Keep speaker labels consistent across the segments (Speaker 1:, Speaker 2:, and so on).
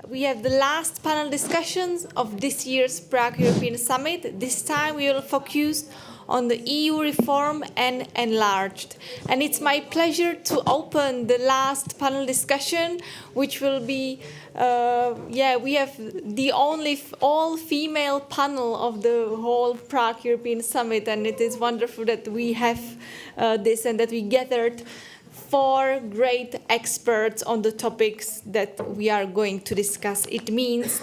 Speaker 1: We have the last panel discussions of this year's Prague European Summit. This time we will focus on the EU reform and Enlarged. And it's my pleasure to open the last panel discussion, which will be, we have the only all-female panel of the whole Prague European Summit, and it is wonderful that we have this and that we gathered 4 great experts on the topics that we are going to discuss. It means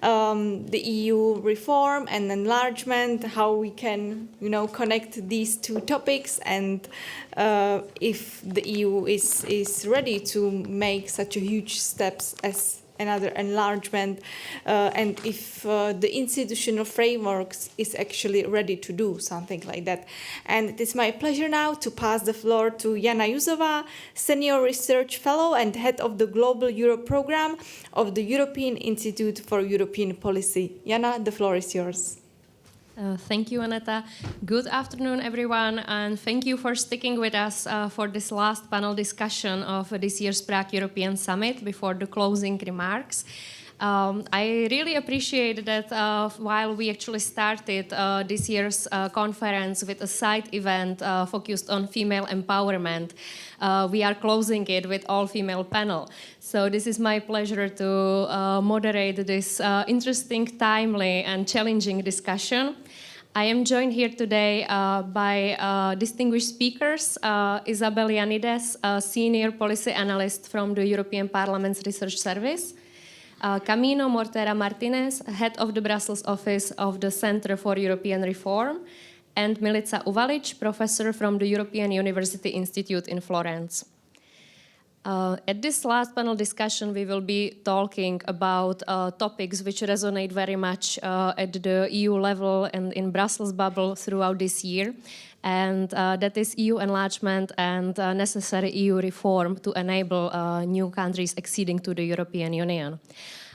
Speaker 1: the EU reform and enlargement, how we can, connect these 2 topics, and if the EU is ready to make such a huge steps as another enlargement, and if the institutional frameworks is actually ready to do something like that. And it is my pleasure now to pass the floor to Jana Juzová, Senior Research Fellow and Head of the Global Europe Program of the European Institute for European Policy. Jana, the floor is yours.
Speaker 2: Thank you, Aneta. Good afternoon, everyone, and thank you for sticking with us for this last panel discussion of this year's Prague European Summit before the closing remarks. I really appreciate that while we actually started this year's conference with a side event focused on female empowerment, we are closing it with all-female panel. So this is my pleasure to moderate this interesting, timely, and challenging discussion. I am joined here today by distinguished speakers, Isabel Yanides, a senior policy analyst from the European Parliament's Research Service, Camino Mortera Martinez, head of the Brussels office of the Center for European Reform, and Milica Uvalic, professor from the European University Institute in Florence. At this last panel discussion, we will be talking about topics which resonate very much at the EU level and in Brussels bubble throughout this year, and that is EU enlargement and necessary EU reform to enable new countries acceding to the European Union.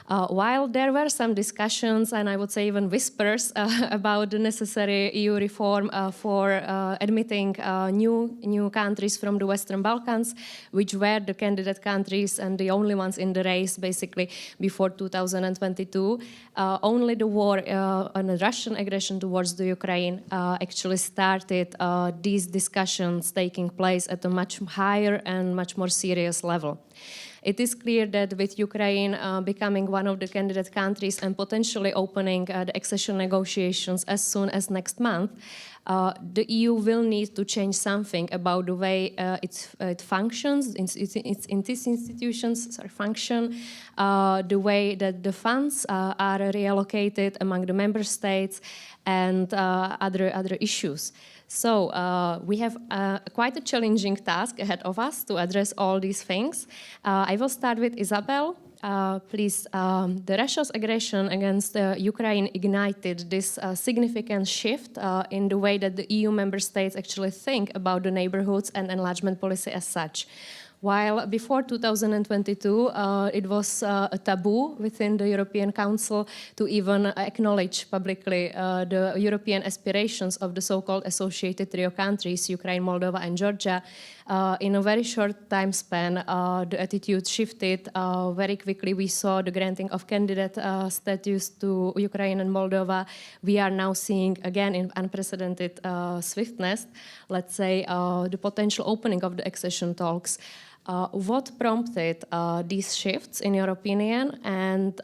Speaker 2: While there were some discussions, and I would say even whispers, about the necessary EU reform for admitting new countries from the Western Balkans, which were the candidate countries and the only ones in the race, basically, before 2022, only the war and the Russian aggression towards the Ukraine actually started these discussions taking place at a much higher and much more serious level. It is clear that with Ukraine becoming one of the candidate countries and potentially opening the accession negotiations as soon as next month, the EU will need to change something about the way it functions, its institutions function, the way that the funds are reallocated among the member states, and other issues. So we have quite a challenging task ahead of us to address all these things. I will start with Isabel. Please, the Russia's aggression against Ukraine ignited this significant shift in the way that the EU member states actually think about the neighborhoods and enlargement policy as such. While before 2022, it was a taboo within the European Council to even acknowledge publicly the European aspirations of the so-called associated trio countries, Ukraine, Moldova, and Georgia. In a very short time span, the attitude shifted very quickly. We saw the granting of candidate status to Ukraine and Moldova. We are now seeing, again, in unprecedented swiftness, let's say, the potential opening of the accession talks. What prompted these shifts, in your opinion, and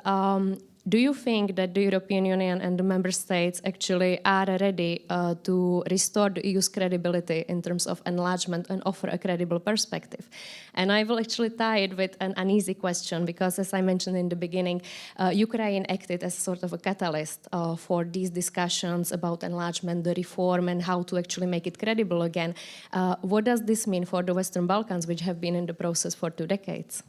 Speaker 2: do you think that the European Union and the member states actually are ready to restore the EU's credibility in terms of enlargement and offer a credible perspective? And I will actually tie it with an uneasy question because, as I mentioned in the beginning, Ukraine acted as sort of a catalyst for these discussions about enlargement, the reform, and how to actually make it credible again. What does this mean for the Western Balkans, which have been in the process for 2 decades?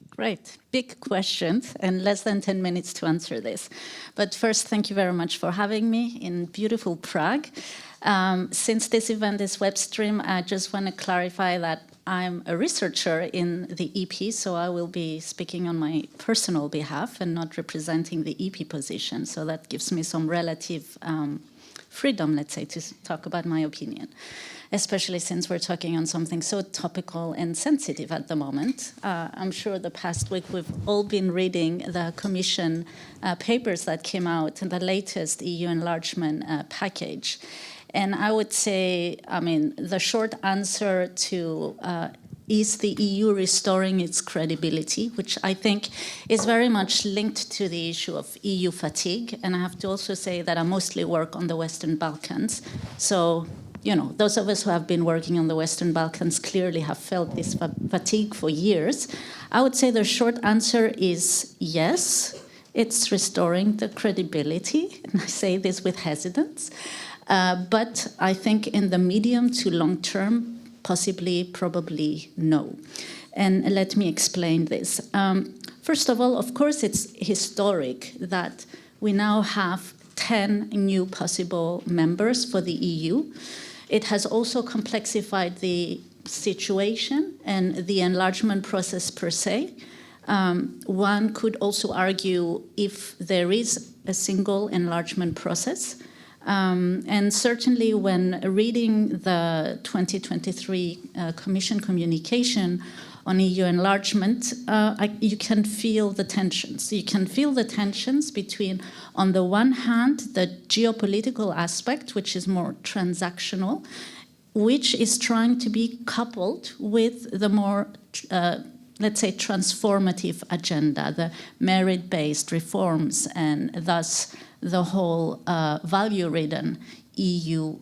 Speaker 3: Great. Big questions and less than 10 minutes to answer this. But first, thank you very much for having me in beautiful Prague. Since this event is web stream, I just want to clarify that I'm a researcher in the EP, so I will be speaking on my personal behalf and not representing the EP position. So that gives me some relative freedom, let's say, to talk about my opinion, especially since we're talking on something so topical and sensitive at the moment. I'm sure the past week we've all been reading the Commission papers that came out in the latest EU enlargement package. And I would say, I mean, the short answer to is the EU restoring its credibility, which I think is very much linked to the issue of EU fatigue. And I have to also say that I mostly work on the Western Balkans. So, you know, those of us who have been working on the Western Balkans clearly have felt this fatigue for years. I would say the short answer is yes, it's restoring the credibility. And I say this with hesitance. But I think in the medium to long term, possibly, probably no. And let me explain this. First of all, of course, it's historic that we now have 10 new possible members for the EU. It has also complexified the situation and the enlargement process per se. One could also argue if there is a single enlargement process. And certainly when reading the 2023 Commission communication on EU enlargement, you can feel the tensions. You can feel the tensions between, on the one hand, the geopolitical aspect, which is more transactional, which is trying to be coupled with the more, let's say, transformative agenda, the merit-based reforms, and thus the whole value-ridden EU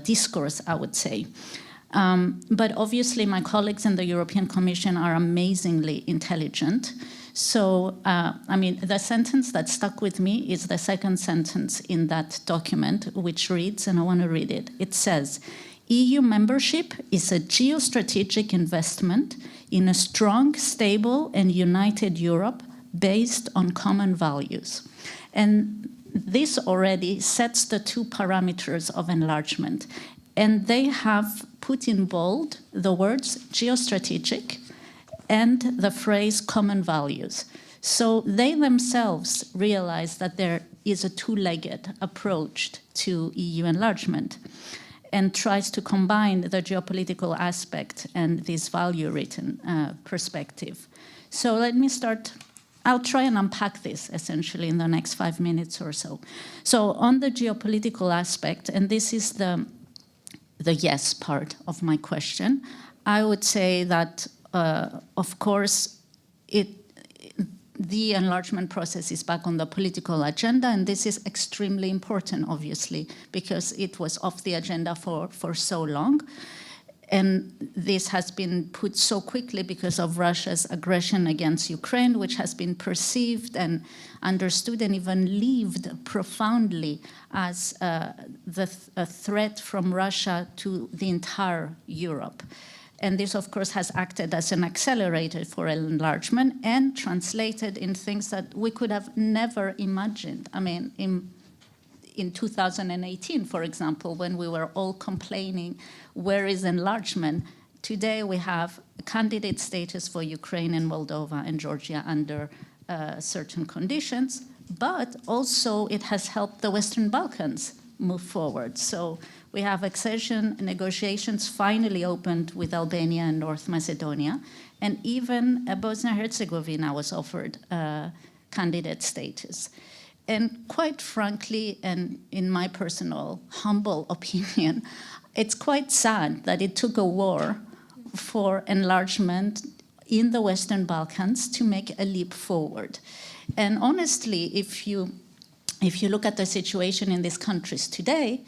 Speaker 3: discourse, I would say. But obviously, my colleagues in the European Commission are amazingly intelligent. So, I mean, the sentence that stuck with me is the second sentence in that document, which reads, and I want to read it. It says, EU membership is a geostrategic investment in a strong, stable, and united Europe based on common values. And this already sets the two parameters of enlargement. And they have put in bold the words geostrategic and the phrase common values. So they themselves realize that there is a two-legged approach to EU enlargement and tries to combine the geopolitical aspect and this value-written perspective. So let me start. I'll try and unpack this essentially in the next 5 minutes or so. So on the geopolitical aspect, and this is the yes part of my question, I would say that, of course, the enlargement process is back on the political agenda, and this is extremely important, obviously, because it was off the agenda for so long. And this has been put so quickly because of Russia's aggression against Ukraine, which has been perceived and understood and even lived profoundly as a threat from Russia to the entire Europe. And this, of course, has acted as an accelerator for enlargement and translated in things that we could have never imagined. I mean, in 2018, for example, when we were all complaining, where is enlargement? Today we have candidate status for Ukraine and Moldova and Georgia under certain conditions, but also it has helped the Western Balkans move forward. So we have accession negotiations finally opened with Albania and North Macedonia, and even Bosnia-Herzegovina was offered candidate status. And quite frankly, and in my personal humble opinion, it's quite sad that it took a war for enlargement in the Western Balkans to make a leap forward. And honestly, if you look at the situation in these countries today,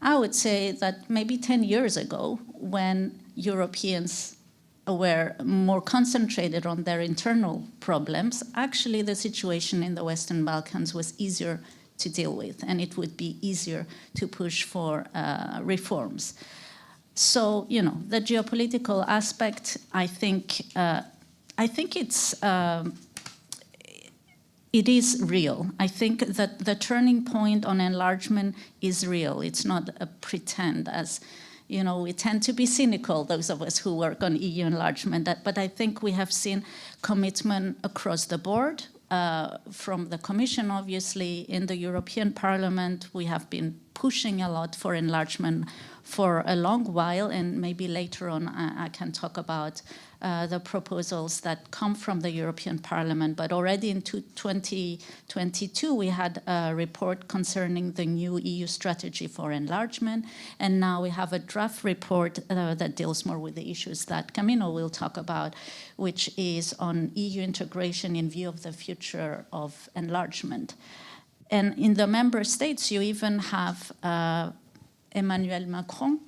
Speaker 3: I would say that maybe 10 years ago, when Europeans were more concentrated on their internal problems, actually the situation in the Western Balkans was easier to deal with, and it would be easier to push for reforms. So, you know, the geopolitical aspect, I think it is real. I think that the turning point on enlargement is real. It's not a pretend, as you know, we tend to be cynical, those of us who work on EU enlargement, but I think we have seen commitment across the board, from the Commission, obviously, in the European Parliament. We have been pushing a lot for enlargement for a long while, and maybe later on I can talk about the proposals that come from the European Parliament. But already in 2022, we had a report concerning the new EU strategy for enlargement, and now we have a draft report that deals more with the issues that Camino will talk about, which is on EU integration in view of the future of enlargement. And in the member states, you even have Emmanuel Macron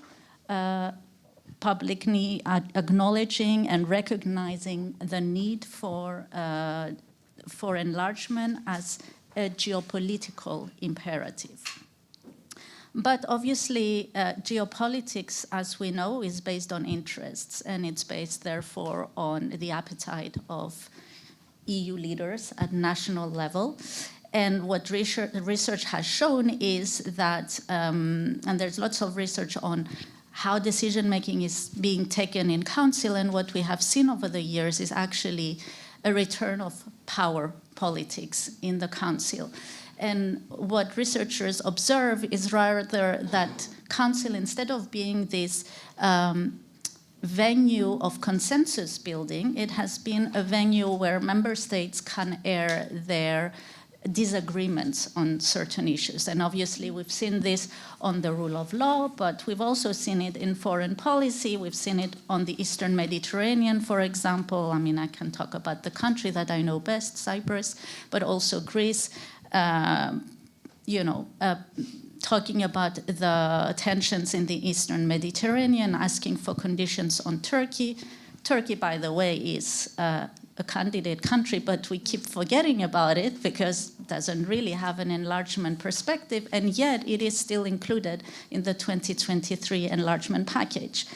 Speaker 3: publicly acknowledging and recognizing the need for enlargement as a geopolitical imperative. But obviously, geopolitics, as we know, is based on interests, and it's based, therefore, on the appetite of EU leaders at national level. And what research has shown is that, and there's lots of research on how decision-making is being taken in Council, and what we have seen over the years is actually a return of power politics in the Council. And what researchers observe is rather that Council, instead of being this venue of consensus building, it has been a venue where member states can air their disagreements on certain issues. And obviously we've seen this on the rule of law, but we've also seen it in foreign policy. We've seen it on the Eastern Mediterranean, for example. I mean, I can talk about the country that I know best, Cyprus, but also Greece, talking about the tensions in the Eastern Mediterranean, asking for conditions on Turkey. Turkey, by the way, is a candidate country, but we keep forgetting about it because it doesn't really have an enlargement perspective, and yet it is still included in the 2023 enlargement package.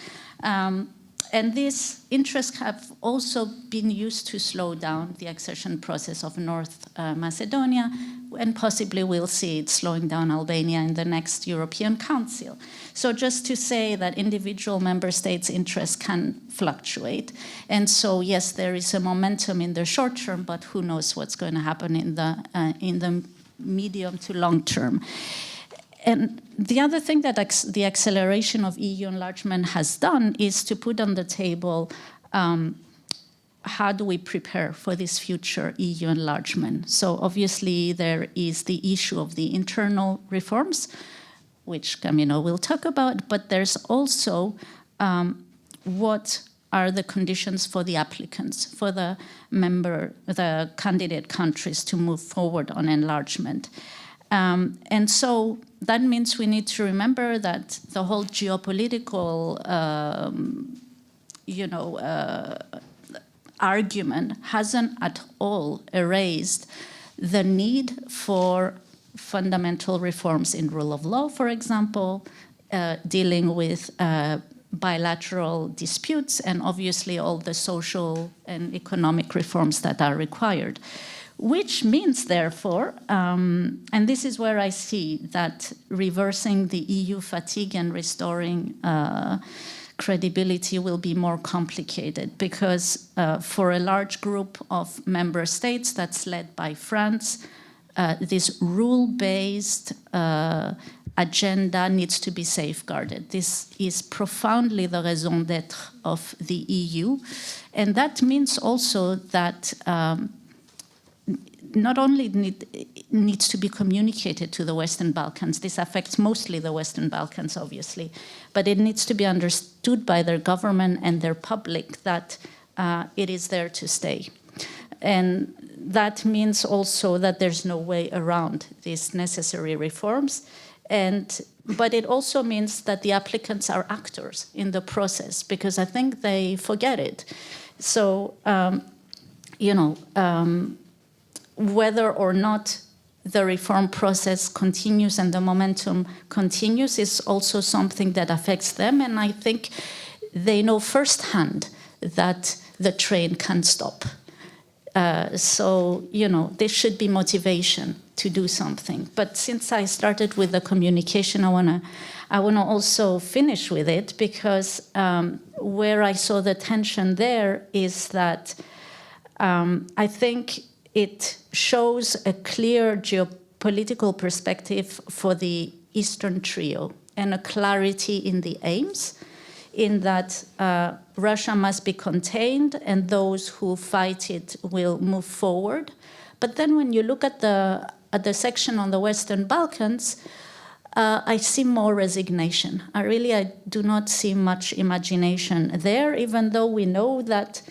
Speaker 3: And these interests have also been used to slow down the accession process of North Macedonia, and possibly we'll see it slowing down Albania in the next European Council. So just to say that individual member states' interests can fluctuate. And so, yes, there is a momentum in the short term, but who knows what's going to happen in the medium to long term. And the other thing that the acceleration of EU enlargement has done is to put on the table how do we prepare for this future EU enlargement. So obviously there is the issue of the internal reforms, which Camino will talk about, but there's also what are the conditions for the applicants, for the candidate countries to move forward on enlargement. And so that means we need to remember that the whole geopolitical, argument hasn't at all erased the need for fundamental reforms in rule of law, for example, dealing with bilateral disputes, and obviously all the social and economic reforms that are required. Which means, therefore, and this is where I see that reversing the EU fatigue and restoring credibility will be more complicated, because for a large group of member states that's led by France, this rule-based agenda needs to be safeguarded. This is profoundly the raison d'être of the EU. And that means also that not only needs to be communicated to the Western Balkans, this affects mostly the Western Balkans, obviously, but it needs to be understood by their government and their public that it is there to stay. And that means also that there's no way around these necessary reforms. But it also means that the applicants are actors in the process, because I think they forget it. So, whether or not the reform process continues and the momentum continues is also something that affects them. And I think they know firsthand that the train can stop. So, there should be motivation to do something. But since I started with the communication, I wanna also finish with it, because where I saw the tension there is that I think it shows a clear geopolitical perspective for the Eastern trio and a clarity in the aims, in that Russia must be contained and those who fight it will move forward. But then when you look at the section on the Western Balkans, I see more resignation. I do not see much imagination there, even though we know that,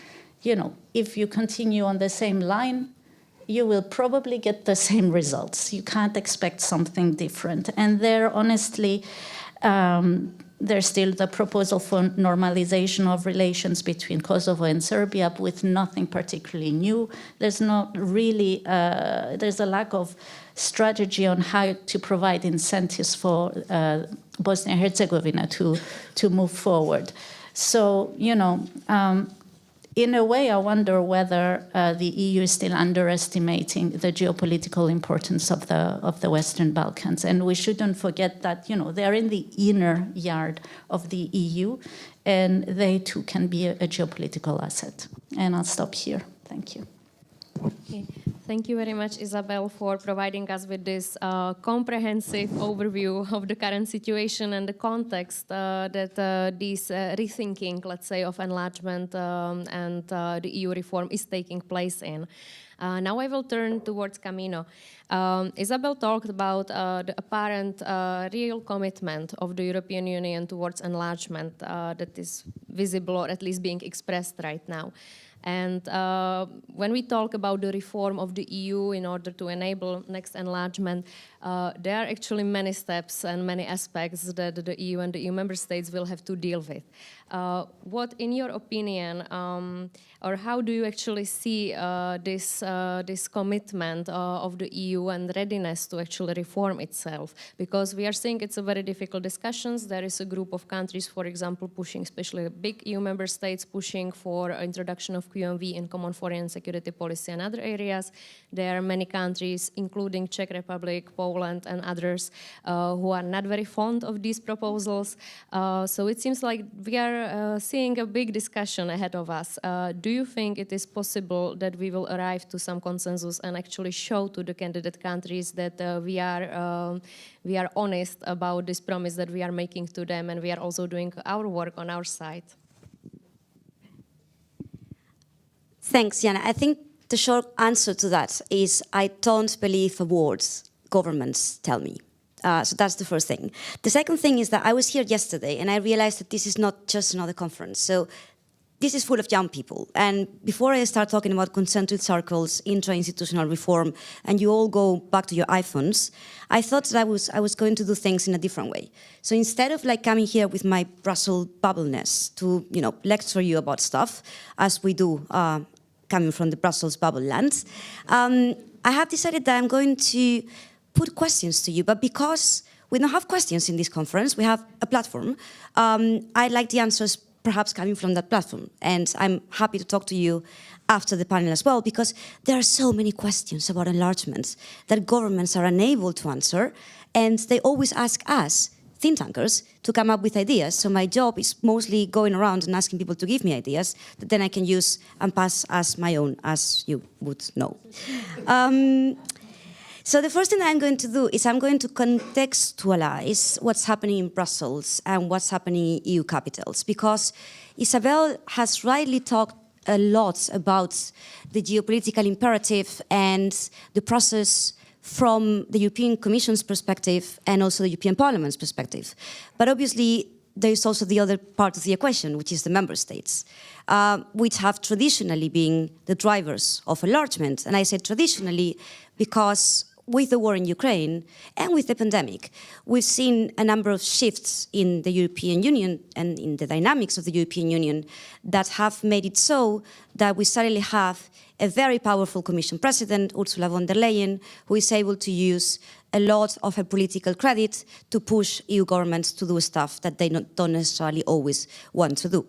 Speaker 3: if you continue on the same line, you will probably get the same results. You can't expect something different. And there, honestly, there's still the proposal for normalization of relations between Kosovo and Serbia with nothing particularly new. There's not really, there's a lack of strategy on how to provide incentives for Bosnia and Herzegovina to move forward. So, in a way, I wonder whether the EU is still underestimating the geopolitical importance of the Western Balkans. And we shouldn't forget that, they're in the inner yard of the EU, and they too can be a geopolitical asset. And I'll stop here. Thank you.
Speaker 2: Okay. Thank you very much, Isabel, for providing us with this comprehensive overview of the current situation and the context that this rethinking, let's say, of enlargement and the EU reform is taking place in. Now I will turn towards Camino. Isabel talked about the apparent real commitment of the European Union towards enlargement that is visible or at least being expressed right now. And when we talk about the reform of the EU in order to enable next enlargement, there are actually many steps and many aspects that the EU and the EU member states will have to deal with. What, in your opinion, or how do you actually see this commitment of the EU and readiness to actually reform itself? Because we are seeing it's a very difficult discussions. There is a group of countries, for example, pushing, especially big EU member states, pushing for introduction of QMV in common foreign and security policy and other areas. There are many countries, including Czech Republic, Poland, and others, who are not very fond of these proposals. So it seems like we are seeing a big discussion ahead of us. Do you think it is possible that we will arrive to some consensus and actually show to the candidate countries that we are honest about this promise that we are making to them, and we are also doing our work on our side?
Speaker 4: Thanks, Jana. I think the short answer to that is I don't believe the words governments tell me. So that's the first thing. The second thing is that I was here yesterday and I realized that this is not just another conference. So this is full of young people. And before I start talking about concentric circles, intra-institutional reform, and you all go back to your iPhones, I thought that I was going to do things in a different way. So instead of coming here with my Brussels bubbleness to lecture you about stuff, as we do coming from the Brussels bubble land, I have decided that I'm going to put questions to you, but because we don't have questions in this conference, we have a platform, I'd like the answers perhaps coming from that platform. And I'm happy to talk to you after the panel as well, because there are so many questions about enlargement that governments are unable to answer, and they always ask us, think tankers, to come up with ideas. So my job is mostly going around and asking people to give me ideas that then I can use and pass as my own, as you would know. So the first thing that I'm going to do is I'm going to contextualize what's happening in Brussels and what's happening in EU capitals, because Isabel has rightly talked a lot about the geopolitical imperative and the process from the European Commission's perspective and also the European Parliament's perspective. But obviously, there is also the other part of the equation, which is the member states, which have traditionally been the drivers of enlargement. And I say traditionally because with the war in Ukraine and with the pandemic, we've seen a number of shifts in the European Union and in the dynamics of the European Union that have made it so that we suddenly have a very powerful Commission President, Ursula von der Leyen, who is able to use a lot of her political credit to push EU governments to do stuff that they don't necessarily always want to do.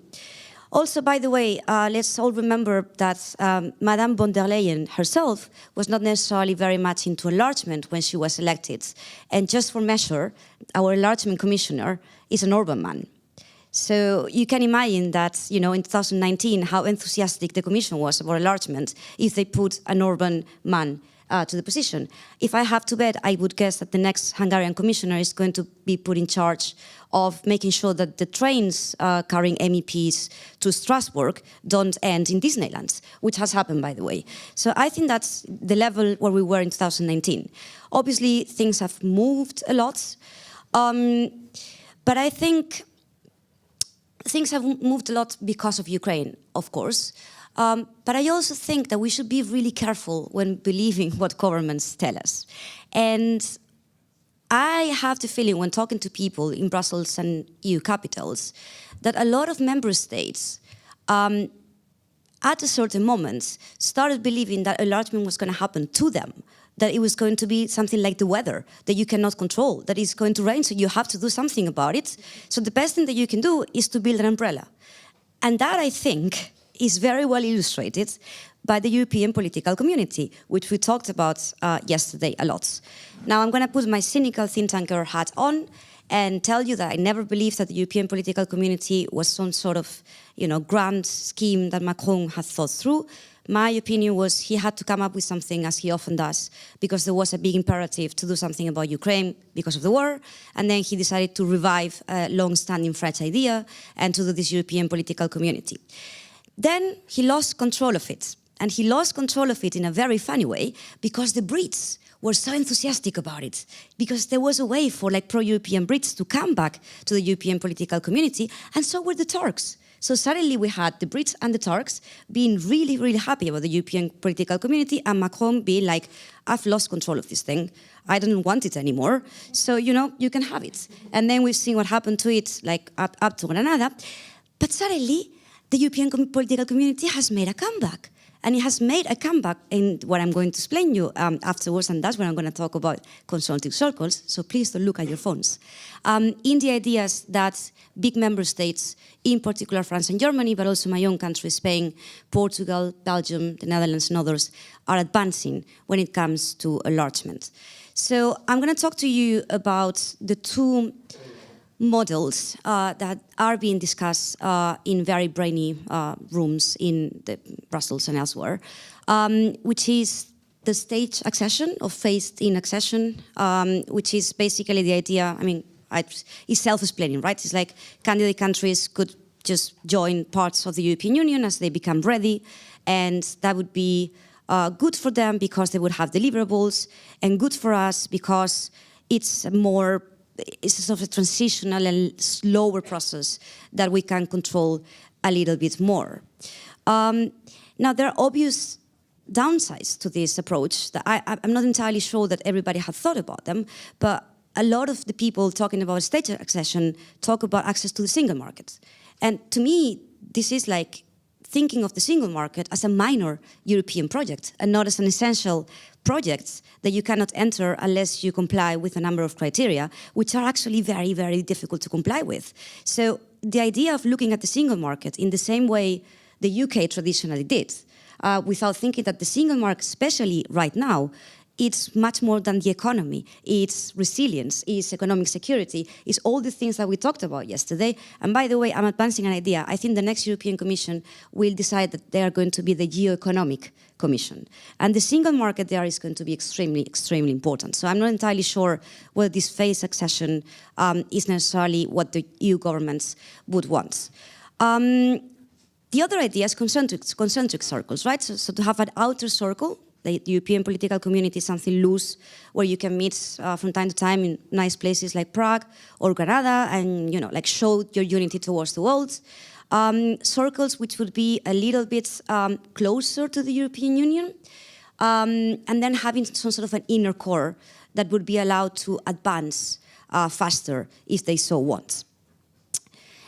Speaker 4: Also, by the way, let's all remember that Madame von der Leyen herself was not necessarily very much into enlargement when she was elected. And just for measure, our enlargement commissioner is an urban man. So you can imagine that, in 2019, how enthusiastic the Commission was about enlargement if they put an urban man to the position. If I have to bet, I would guess that the next Hungarian commissioner is going to be put in charge of making sure that the trains carrying MEPs to Strasbourg don't end in Disneyland, which has happened, by the way. So I think that's the level where we were in 2019. Obviously, things have moved a lot, but I think things have moved a lot because of Ukraine, of course. But I also think that we should be really careful when believing what governments tell us. And I have the feeling when talking to people in Brussels and EU capitals that a lot of member states at a certain moment started believing that enlargement was going to happen to them, that it was going to be something like the weather that you cannot control, that it's going to rain, so you have to do something about it. So the best thing that you can do is to build an umbrella. And that, I think, is very well illustrated by the European political community, which we talked about yesterday a lot. Now I'm going to put my cynical think tanker hat on and tell you that I never believed that the European political community was some sort of, grand scheme that Macron had thought through. My opinion was he had to come up with something, as he often does, because there was a big imperative to do something about Ukraine because of the war, and then he decided to revive a long-standing French idea and to do this European political community. Then he lost control of it, and he lost control of it in a very funny way because the Brits were so enthusiastic about it, because there was a way for pro-European Brits to come back to the European political community, and so were the Turks. So suddenly we had the Brits and the Turks being really, really happy about the European political community, and Macron being like, I've lost control of this thing. I don't want it anymore. So, you can have it. And then we've seen what happened to it, up to Granada. But suddenly, the European political community has made a comeback. And it has made a comeback in what I'm going to explain you afterwards, and that's when I'm going to talk about concentric circles, so please don't look at your phones. In the ideas that big member states, in particular France and Germany, but also my own country, Spain, Portugal, Belgium, the Netherlands and others, are advancing when it comes to enlargement. So I'm going to talk to you about the two models that are being discussed in very brainy rooms in Brussels and elsewhere, which is the stage accession or phased-in accession, which is basically the idea, it's self-explaining, right? It's like candidate countries could just join parts of the European Union as they become ready, and that would be good for them because they would have deliverables, and good for us because it's a sort of a transitional and slower process that we can control a little bit more. Now, there are obvious downsides to this approach that I'm not entirely sure that everybody had thought about them, but a lot of the people talking about stage accession talk about access to the single market. And to me, this is like thinking of the single market as a minor European project and not as an essential project that you cannot enter unless you comply with a number of criteria, which are actually very, very difficult to comply with. So the idea of looking at the single market in the same way the UK traditionally did, without thinking that the single market, especially right now, it's much more than the economy. It's resilience, it's economic security, it's all the things that we talked about yesterday. And by the way, I'm advancing an idea. I think the next European Commission will decide that they are going to be the Geo-Economic Commission. And the single market there is going to be extremely, extremely important. So I'm not entirely sure whether this phase accession is necessarily what the EU governments would want. The other idea is concentric circles, right? So to have an outer circle, the European political community is something loose where you can meet from time to time in nice places like Prague or Granada and, show your unity towards the world. Circles which would be a little bit closer to the European Union, and then having some sort of an inner core that would be allowed to advance faster if they so want.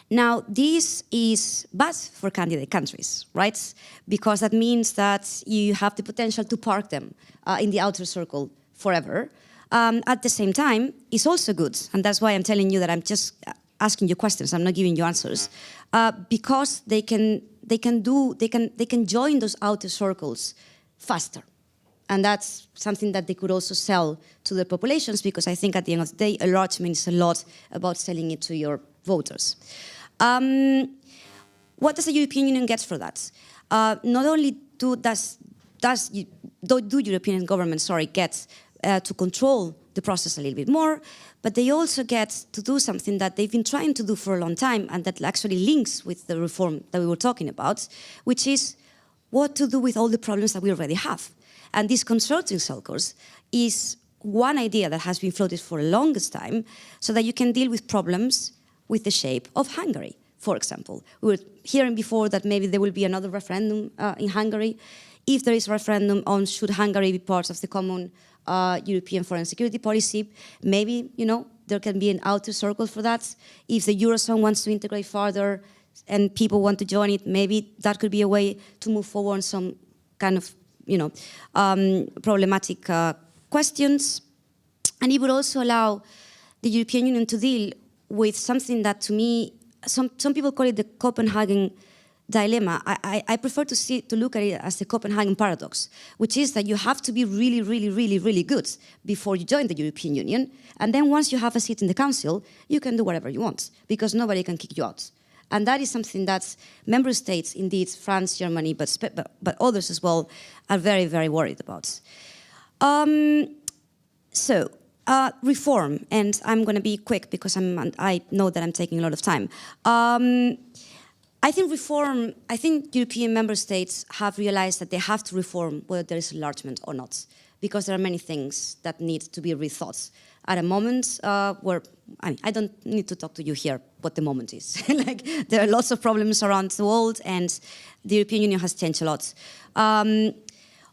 Speaker 4: Now, this is bad for candidate countries, right? Because that means that you have the potential to park them in the outer circle forever. At the same time, it's also good, and that's why I'm telling you that I'm just asking you questions. I'm not giving you answers, because they can join those outer circles faster, and that's something that they could also sell to the populations. Because I think at the end of the day, enlargement is a lot about selling it to your voters. What does the European Union get for that? Not only does do European governments, get to control the process a little bit more, but they also get to do something that they've been trying to do for a long time and that actually links with the reform that we were talking about, which is what to do with all the problems that we already have. And this consortium circles is one idea that has been floated for the longest time so that you can deal with problems with the shape of Hungary, for example. We were hearing before that maybe there will be another referendum in Hungary. If there is a referendum on should Hungary be part of the common European foreign security policy, maybe, there can be an outer circle for that. If the Eurozone wants to integrate further and people want to join it, maybe that could be a way to move forward on some kind of, problematic questions. And it would also allow the European Union to deal with something that, to me, some people call it the Copenhagen dilemma. I prefer to look at it as the Copenhagen paradox, which is that you have to be really, really, really, really good before you join the European Union. And then once you have a seat in the Council, you can do whatever you want, because nobody can kick you out. And that is something that member states, indeed, France, Germany, but others as well, are very, very worried about. Reform, and I'm going to be quick because I know that I'm taking a lot of time. I think European member states have realized that they have to reform whether there is enlargement or not, because there are many things that need to be rethought at a moment where, I don't need to talk to you here what the moment is. There are lots of problems around the world and the European Union has changed a lot.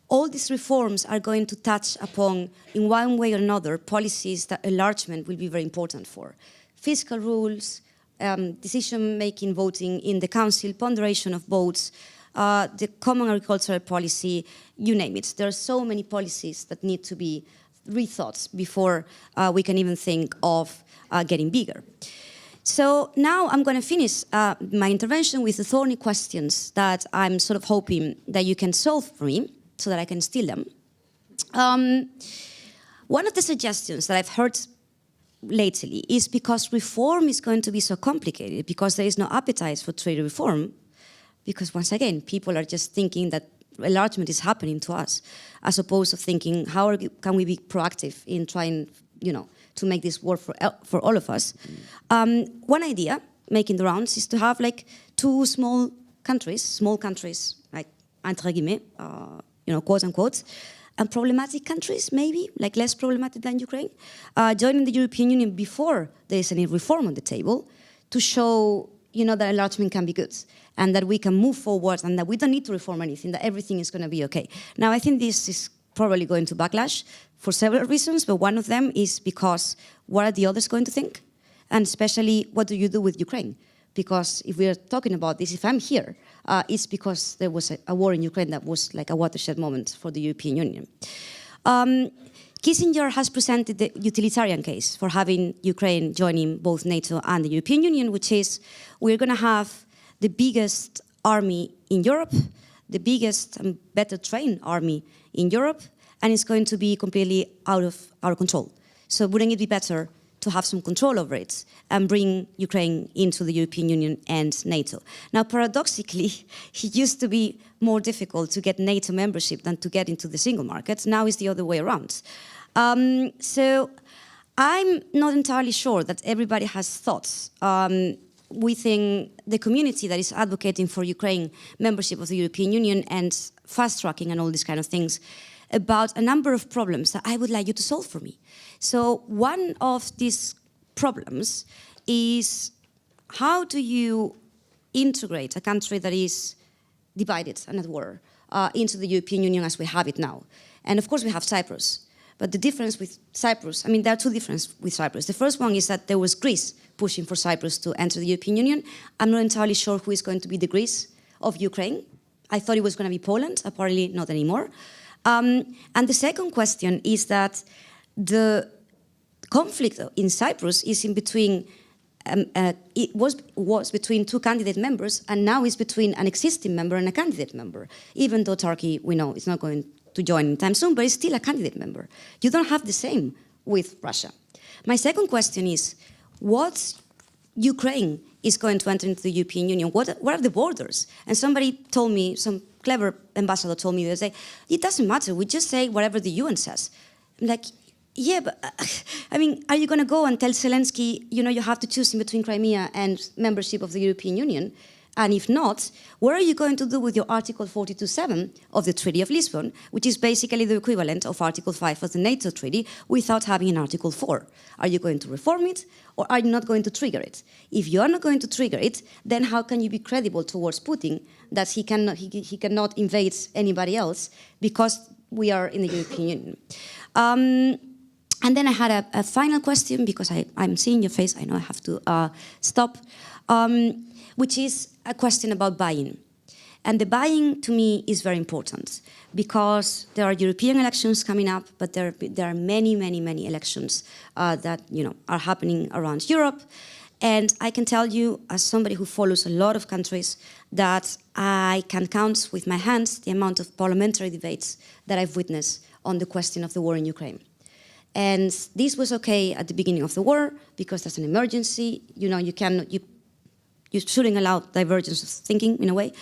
Speaker 4: All these reforms are going to touch upon, in one way or another, policies that enlargement will be very important for. Fiscal rules, decision-making, voting in the Council, ponderation of votes, the common agricultural policy, you name it. There are so many policies that need to be rethought before we can even think of getting bigger. So now I'm going to finish my intervention with the thorny questions that I'm sort of hoping that you can solve for me so that I can steal them. One of the suggestions that I've heard lately is because reform is going to be so complicated, because there is no appetite for trade reform, because once again, people are just thinking that enlargement is happening to us, as opposed to thinking, can we be proactive in trying, to make this work for all of us. One idea making the rounds is to have two small countries, like entre guillemets, quote unquote, and problematic countries, maybe, less problematic than Ukraine, joining the European Union before there is any reform on the table, to show, that enlargement can be good, and that we can move forward, and that we don't need to reform anything, that everything is going to be okay. Now, I think this is probably going to backlash for several reasons, but one of them is because what are the others going to think? And especially, what do you do with Ukraine? Because if we are talking about this, if I'm here, it's because there was a war in Ukraine that was like a watershed moment for the European Union. Kissinger has presented the utilitarian case for having Ukraine joining both NATO and the European Union, which is we're going to have the biggest army in Europe, the biggest and better trained army in Europe, and it's going to be completely out of our control. So wouldn't it be better to have some control over it and bring Ukraine into the European Union and NATO? Now, paradoxically, it used to be more difficult to get NATO membership than to get into the single market. Now it's the other way around. So I'm not entirely sure that everybody has thoughts within the community that is advocating for Ukraine membership of the European Union and fast-tracking and all these kind of things, about a number of problems that I would like you to solve for me. So one of these problems is, how do you integrate a country that is divided and at war into the European Union as we have it now? And of course we have Cyprus. But the difference with Cyprus, there are two differences with Cyprus. The first one is that there was Greece pushing for Cyprus to enter the European Union. I'm not entirely sure who is going to be the Greece of Ukraine. I thought it was going to be Poland, apparently not anymore. And the second question is that the conflict in Cyprus is in between, it was between two candidate members, and now it's between an existing member and a candidate member. Even though Turkey, we know, is not going to join anytime soon, but it's still a candidate member. You don't have the same with Russia. My second question is, what Ukraine is going to enter into the European Union? What are the borders? And somebody told me, some clever ambassador told me, they say, it doesn't matter, we just say whatever the UN says. I'm like, yeah, but I mean, are you going to go and tell Zelensky, you know, you have to choose in between Crimea and membership of the European Union? And if not, what are you going to do with your Article 42.7 of the Treaty of Lisbon, which is basically the equivalent of Article 5 of the NATO Treaty, without having an Article 4? Are you going to reform it, or are you not going to trigger it? If you are not going to trigger it, then how can you be credible towards Putin that he cannot invade anybody else because we are in the European Union? And then I had a final question, because I'm seeing your face, I know I have to stop, which is a question about buying. And the buying, to me, is very important, because there are European elections coming up, but there are many, many, many elections that are happening around Europe. And I can tell you, as somebody who follows a lot of countries, that I can count with my hands the amount of parliamentary debates that I've witnessed on the question of the war in Ukraine. And this was okay at the beginning of the war, because there's an emergency. You shouldn't allow divergence of thinking, in a way.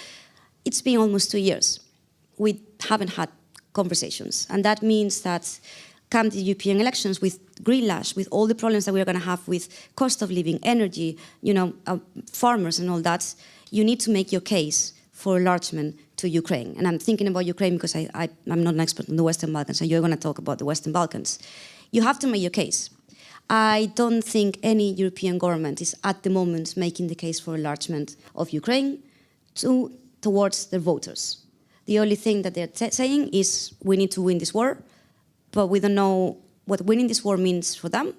Speaker 4: It's been almost 2 years. We haven't had conversations. And that means that come the European elections with Greenlash, with all the problems that we're going to have with cost of living, energy, farmers and all that, you need to make your case for enlargement to Ukraine. And I'm thinking about Ukraine because I'm not an expert on the Western Balkans, and you're going to talk about the Western Balkans. You have to make your case. I don't think any European government is at the moment making the case for enlargement of Ukraine towards their voters. The only thing that they're saying is we need to win this war, but we don't know what winning this war means for them,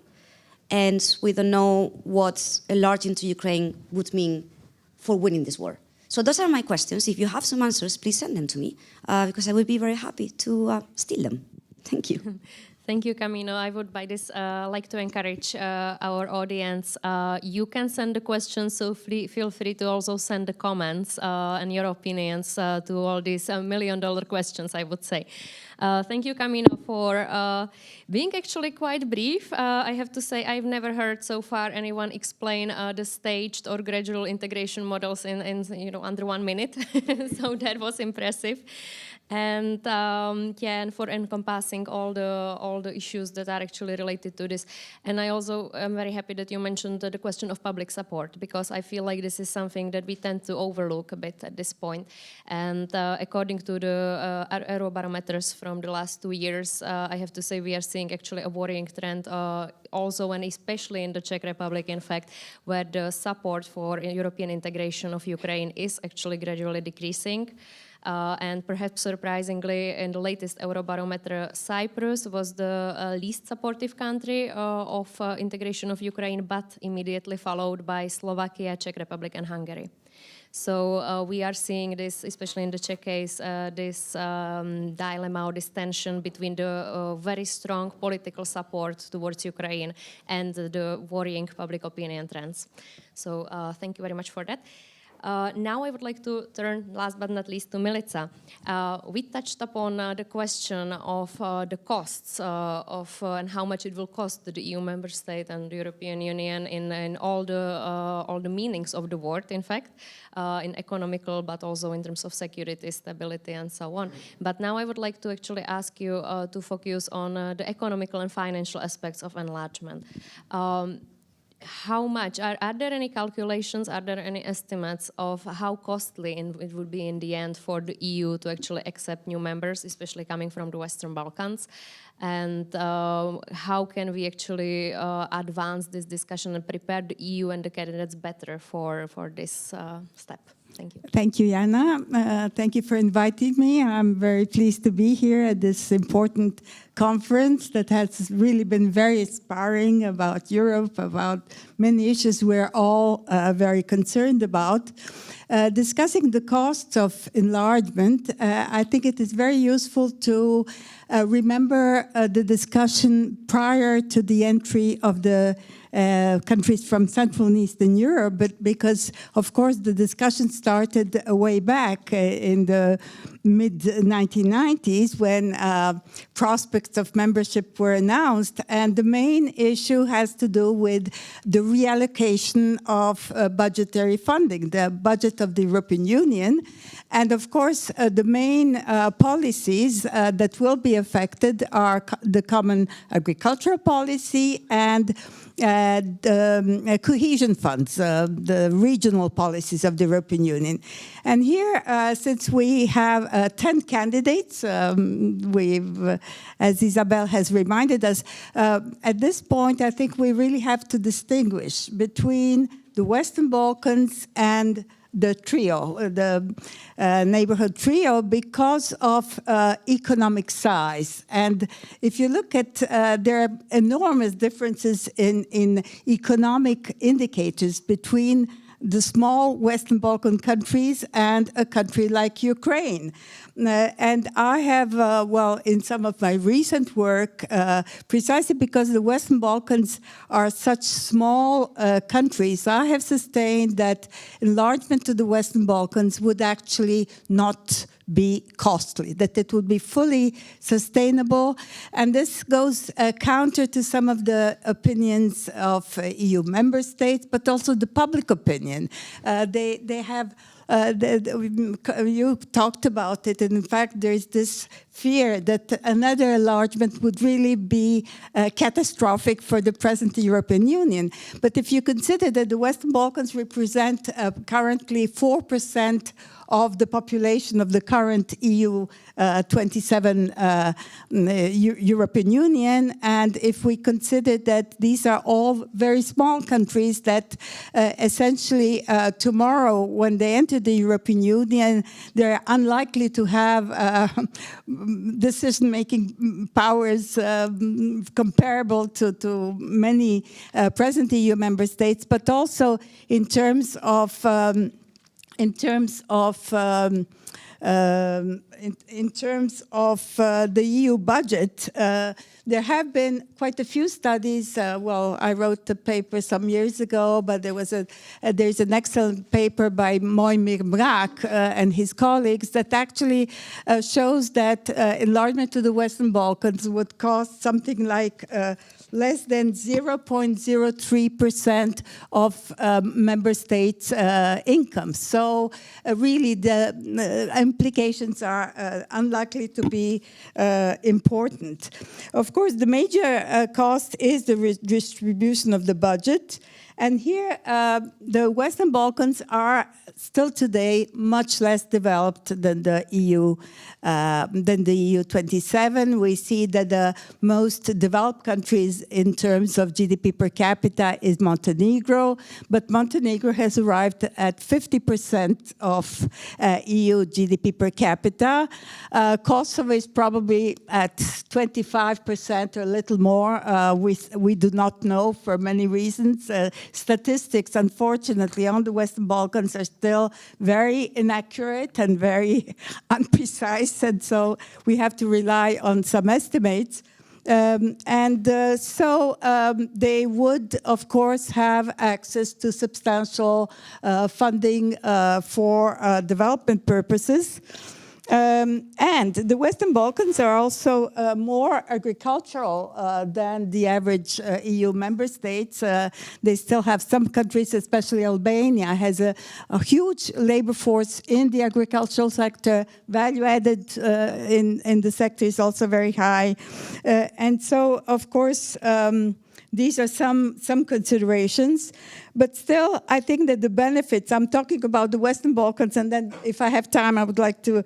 Speaker 4: and we don't know what enlarging to Ukraine would mean for winning this war. So those are my questions. If you have some answers, please send them to me, because I would be very happy to steal them. Thank you.
Speaker 2: Thank you, Camino. I would by this like to encourage our audience. You can send the questions, so feel free to also send the comments and your opinions to all these $1 million questions, I would say. Thank you, Camino, for being actually quite brief. I have to say I've never heard so far anyone explain the staged or gradual integration models in under 1 minute. So that was impressive. And and for encompassing all the issues that are actually related to this. And I also am very happy that you mentioned the question of public support, because I feel like this is something that we tend to overlook a bit at this point. And according to the Eurobarometers from the last 2 years, I have to say we are seeing actually a worrying trend also, and especially in the Czech Republic, in fact, where the support for European integration of Ukraine is actually gradually decreasing. And perhaps surprisingly, in the latest Eurobarometer, Cyprus was the least supportive country of integration of Ukraine, but immediately followed by Slovakia, Czech Republic, and Hungary. So we are seeing this, especially in the Czech case, this dilemma or this tension between the very strong political support towards Ukraine and the worrying public opinion trends. So thank you very much for that. Now I would like to turn, last but not least, to Milica. We touched upon the question of the costs and how much it will cost the EU member state and the European Union in all the meanings of the word, in fact, in economical, but also in terms of security, stability, and so on. But now I would like to actually ask you to focus on the economical and financial aspects of enlargement. How much? Are there any calculations, are there any estimates of how costly it would be in the end for the EU to actually accept new members, especially coming from the Western Balkans? And how can we actually advance this discussion and prepare the EU and the candidates better for this step? Thank you.
Speaker 5: Thank you, Jana. Thank you for inviting me. I'm very pleased to be here at this important conference that has really been very inspiring about Europe, about many issues we're all very concerned about. Discussing the costs of enlargement, I think it is very useful to remember the discussion prior to the entry of the countries from Central and Eastern Europe, but because, of course, the discussion started way back in the mid-1990s when prospects of membership were announced. And the main issue has to do with the reallocation of budgetary funding, the budget of the European Union. And of course, the main policies that will be affected are the common agricultural policy and the cohesion funds, the regional policies of the European Union. And here, since we have 10 candidates, as Isabel has reminded us, at this point, I think we really have to distinguish between the Western Balkans and the trio, the neighborhood trio, because of economic size. And if you look at, there are enormous differences in economic indicators between the small Western Balkan countries and a country like Ukraine. And I have, well, in some of my recent work, precisely because the Western Balkans are such small countries, I have sustained that enlargement to the Western Balkans would actually not be costly, that it would be fully sustainable. And this goes counter to some of the opinions of EU member states, but also the public opinion. They have you talked about it, and in fact, there is this fear that another enlargement would really be catastrophic for the present European Union. But if you consider that the Western Balkans represent currently 4% of the population of the current EU 27 European Union, and if we consider that these are all very small countries that essentially tomorrow when they enter the European Union, they're unlikely to have decision-making powers comparable to many present EU member states, but also in terms of the EU budget, there have been quite a few studies. Well, I wrote a paper some years ago, but there's an excellent paper by Moimir Mrak and his colleagues that actually shows that enlargement to the Western Balkans would cost something like less than 0.03% of member states' income. So really the implications are unlikely to be important. Of course, the major cost is the redistribution of the budget. And here, the Western Balkans are still today much less developed than the EU 27. We see that the most developed countries in terms of GDP per capita is Montenegro, but Montenegro has arrived at 50% of EU GDP per capita. Kosovo is probably at 25% or a little more. We do not know for many reasons. Statistics, unfortunately, on the Western Balkans are still very inaccurate and very unprecise, and so we have to rely on some estimates. So they would, of course, have access to substantial funding for development purposes. And the Western Balkans are also more agricultural than the average EU member states. They still have some countries, especially Albania, has a huge labor force in the agricultural sector. Value added in the sector is also very high. And so, of course, these are some considerations. But still, I think that the benefits, I'm talking about the Western Balkans, and then if I have time, I would like to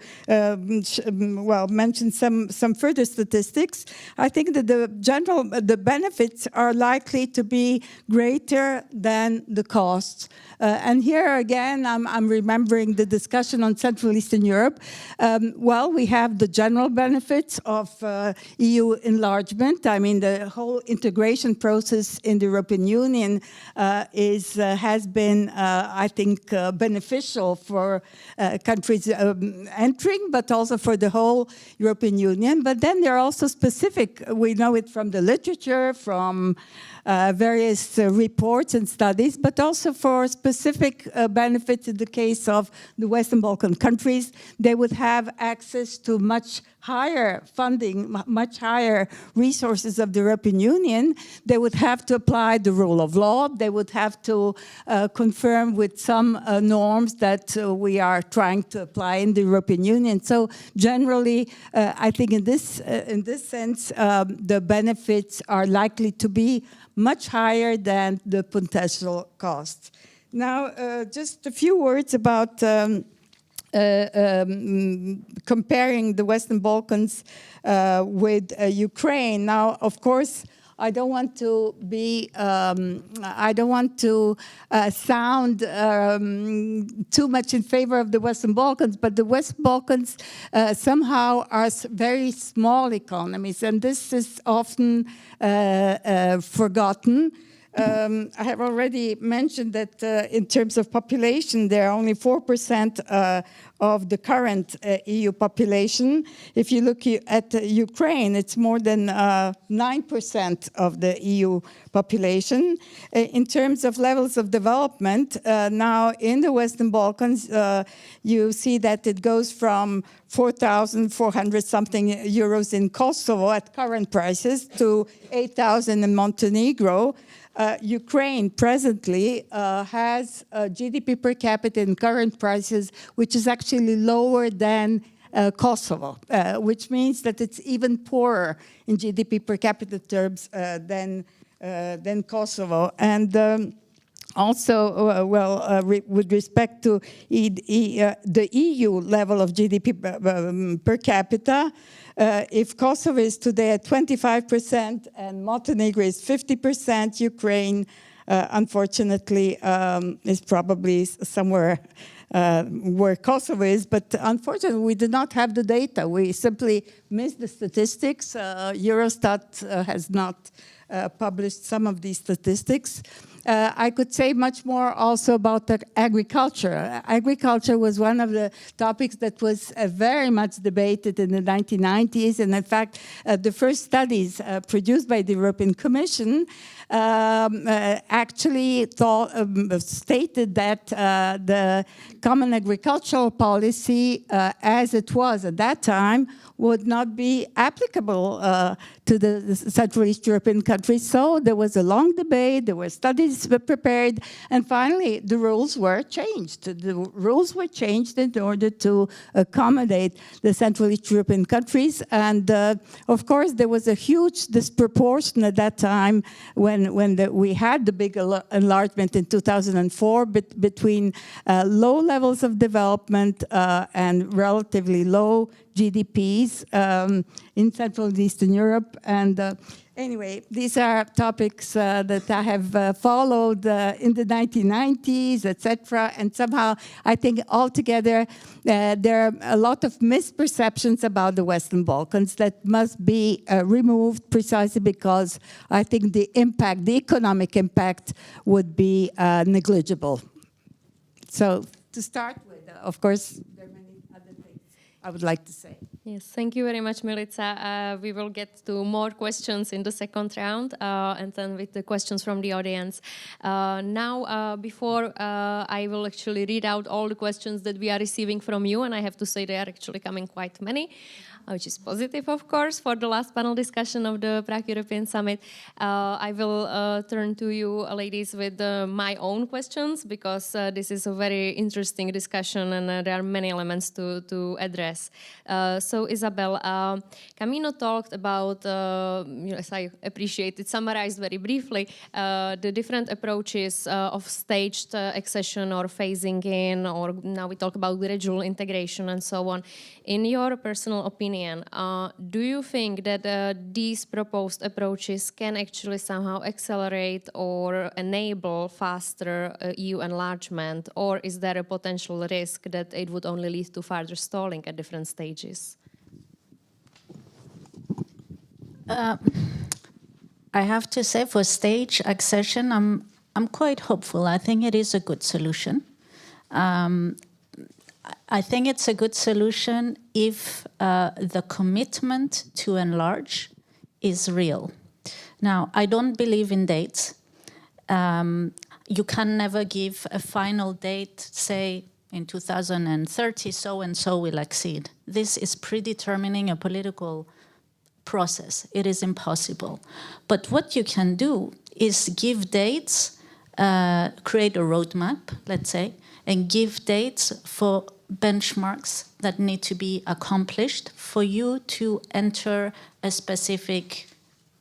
Speaker 5: mention some further statistics. I think that the benefits are likely to be greater than the costs. And here again, I'm remembering the discussion on Central Eastern Europe. We have the general benefits of EU enlargement. I mean, the whole integration process process in the European Union has been, I think, beneficial for countries entering, but also for the whole European Union. But then there are also specific, we know it from the literature, from various reports and studies, but also for specific benefits in the case of the Western Balkan countries. They would have access to much higher funding, much higher resources of the European Union. They would have to apply the rule of law. They would have to confirm with some norms that we are trying to apply in the European Union. So generally, I think in this sense, the benefits are likely to be much higher than the potential costs. Now, just a few words about comparing the Western Balkans with Ukraine. Now, of course, I don't want to be, I don't want to sound too much in favor of the Western Balkans, but the Western Balkans somehow are very small economies, and this is often forgotten. I have already mentioned that in terms of population, there are only 4% of the current EU population. If you look at Ukraine, it's more than 9% of the EU population. In terms of levels of development, now in the Western Balkans, you see that it goes from 4,400 something euros in Kosovo at current prices to 8,000 in Montenegro. Ukraine presently has a GDP per capita in current prices, which is actually lower than Kosovo, which means that it's even poorer in GDP per capita terms than Kosovo. And also, with respect to the EU level of GDP per capita, if Kosovo is today at 25% and Montenegro is 50%, Ukraine, unfortunately, is probably somewhere where Kosovo is. But unfortunately, we do not have the data. We simply missed the statistics. Eurostat has not published some of these statistics. I could say much more also about the agriculture. Agriculture was one of the topics that was very much debated in the 1990s. And in fact, the first studies produced by the European Commission actually stated that the common agricultural policy as it was at that time would not be applicable to the Central East European countries. So there was a long debate, there were studies prepared, and finally the rules were changed. The rules were changed in order to accommodate the Central East European countries. And of course, there was a huge disproportion at that time when we had the big enlargement in 2004 between low levels of development and relatively low GDPs in Central and Eastern Europe. And anyway, these are topics that I have followed in the 1990s, etc. And somehow, I think altogether, there are a lot of misperceptions about the Western Balkans that must be removed precisely because I think the impact, the economic impact would be negligible. So to start with, of course, there are many other things I would like to say.
Speaker 2: Yes, thank you very much, Milica. We will get to more questions in the second round and then with the questions from the audience. Now, before I will actually read out all the questions that we are receiving from you, and I have to say they are actually coming quite many, which is positive, of course, for the last panel discussion of the Prague European Summit. I will turn to you, ladies, with my own questions, because this is a very interesting discussion and there are many elements to address. So, Isabel, Camino talked about, as I appreciate it, summarized very briefly, the different approaches of staged accession or phasing in, or now we talk about gradual integration and so on. In your personal opinion, do you think that these proposed approaches can actually somehow accelerate or enable faster EU enlargement, or is there a potential risk that it would only lead to further stalling at different stages?
Speaker 3: I have to say, for stage accession, I'm quite hopeful. I think it is a good solution. I think it's a good solution if the commitment to enlarge is real. Now, I don't believe in dates. You can never give a final date, say in 2030, so-and-so will exceed. This is predetermining a political process. It is impossible. But what you can do is give dates, create a roadmap, let's say, and give dates for benchmarks that need to be accomplished for you to enter a specific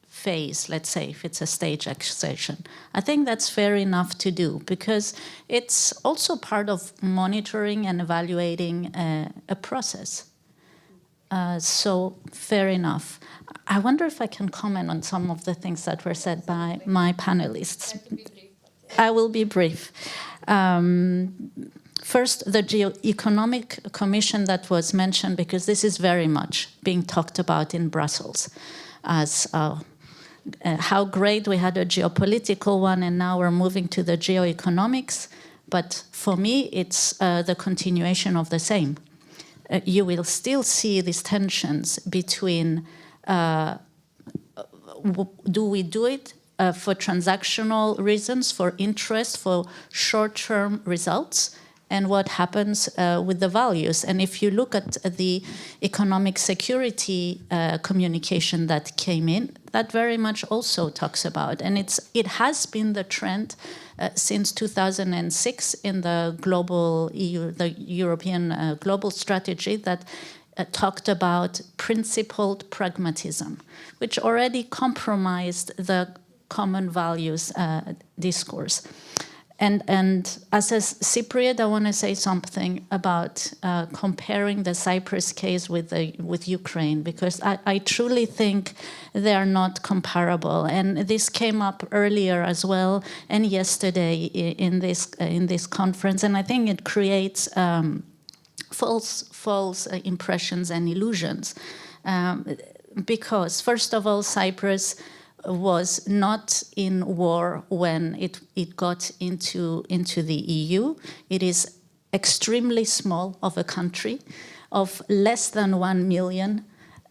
Speaker 3: phase, let's say, if it's a stage accession. I think that's fair enough to do because it's also part of monitoring and evaluating a process. So fair enough. I wonder if I can comment on some of the things that were said by my panelists. I will be brief. First, the Geo-Economic Commission that was mentioned, because this is very much being talked about in Brussels as how great we had a geopolitical one and now we're moving to the geoeconomics. But for me, it's the continuation of the same. You will still see these tensions between do we do it for transactional reasons, for interest, for short-term results, and what happens with the values. And if you look at the economic security communication that came in, that very much also talks about, and it has been the trend since 2006 in the global EU, the European global strategy that talked about principled pragmatism, which already compromised the common values discourse. And as a Cypriot, I want to say something about comparing the Cyprus case with Ukraine, because I truly think they are not comparable. And this came up earlier as well, and yesterday in this conference. And I think it creates false impressions and illusions, because first of all, Cyprus was not in war when it got into the EU. It is extremely small of a country, of less than 1 million.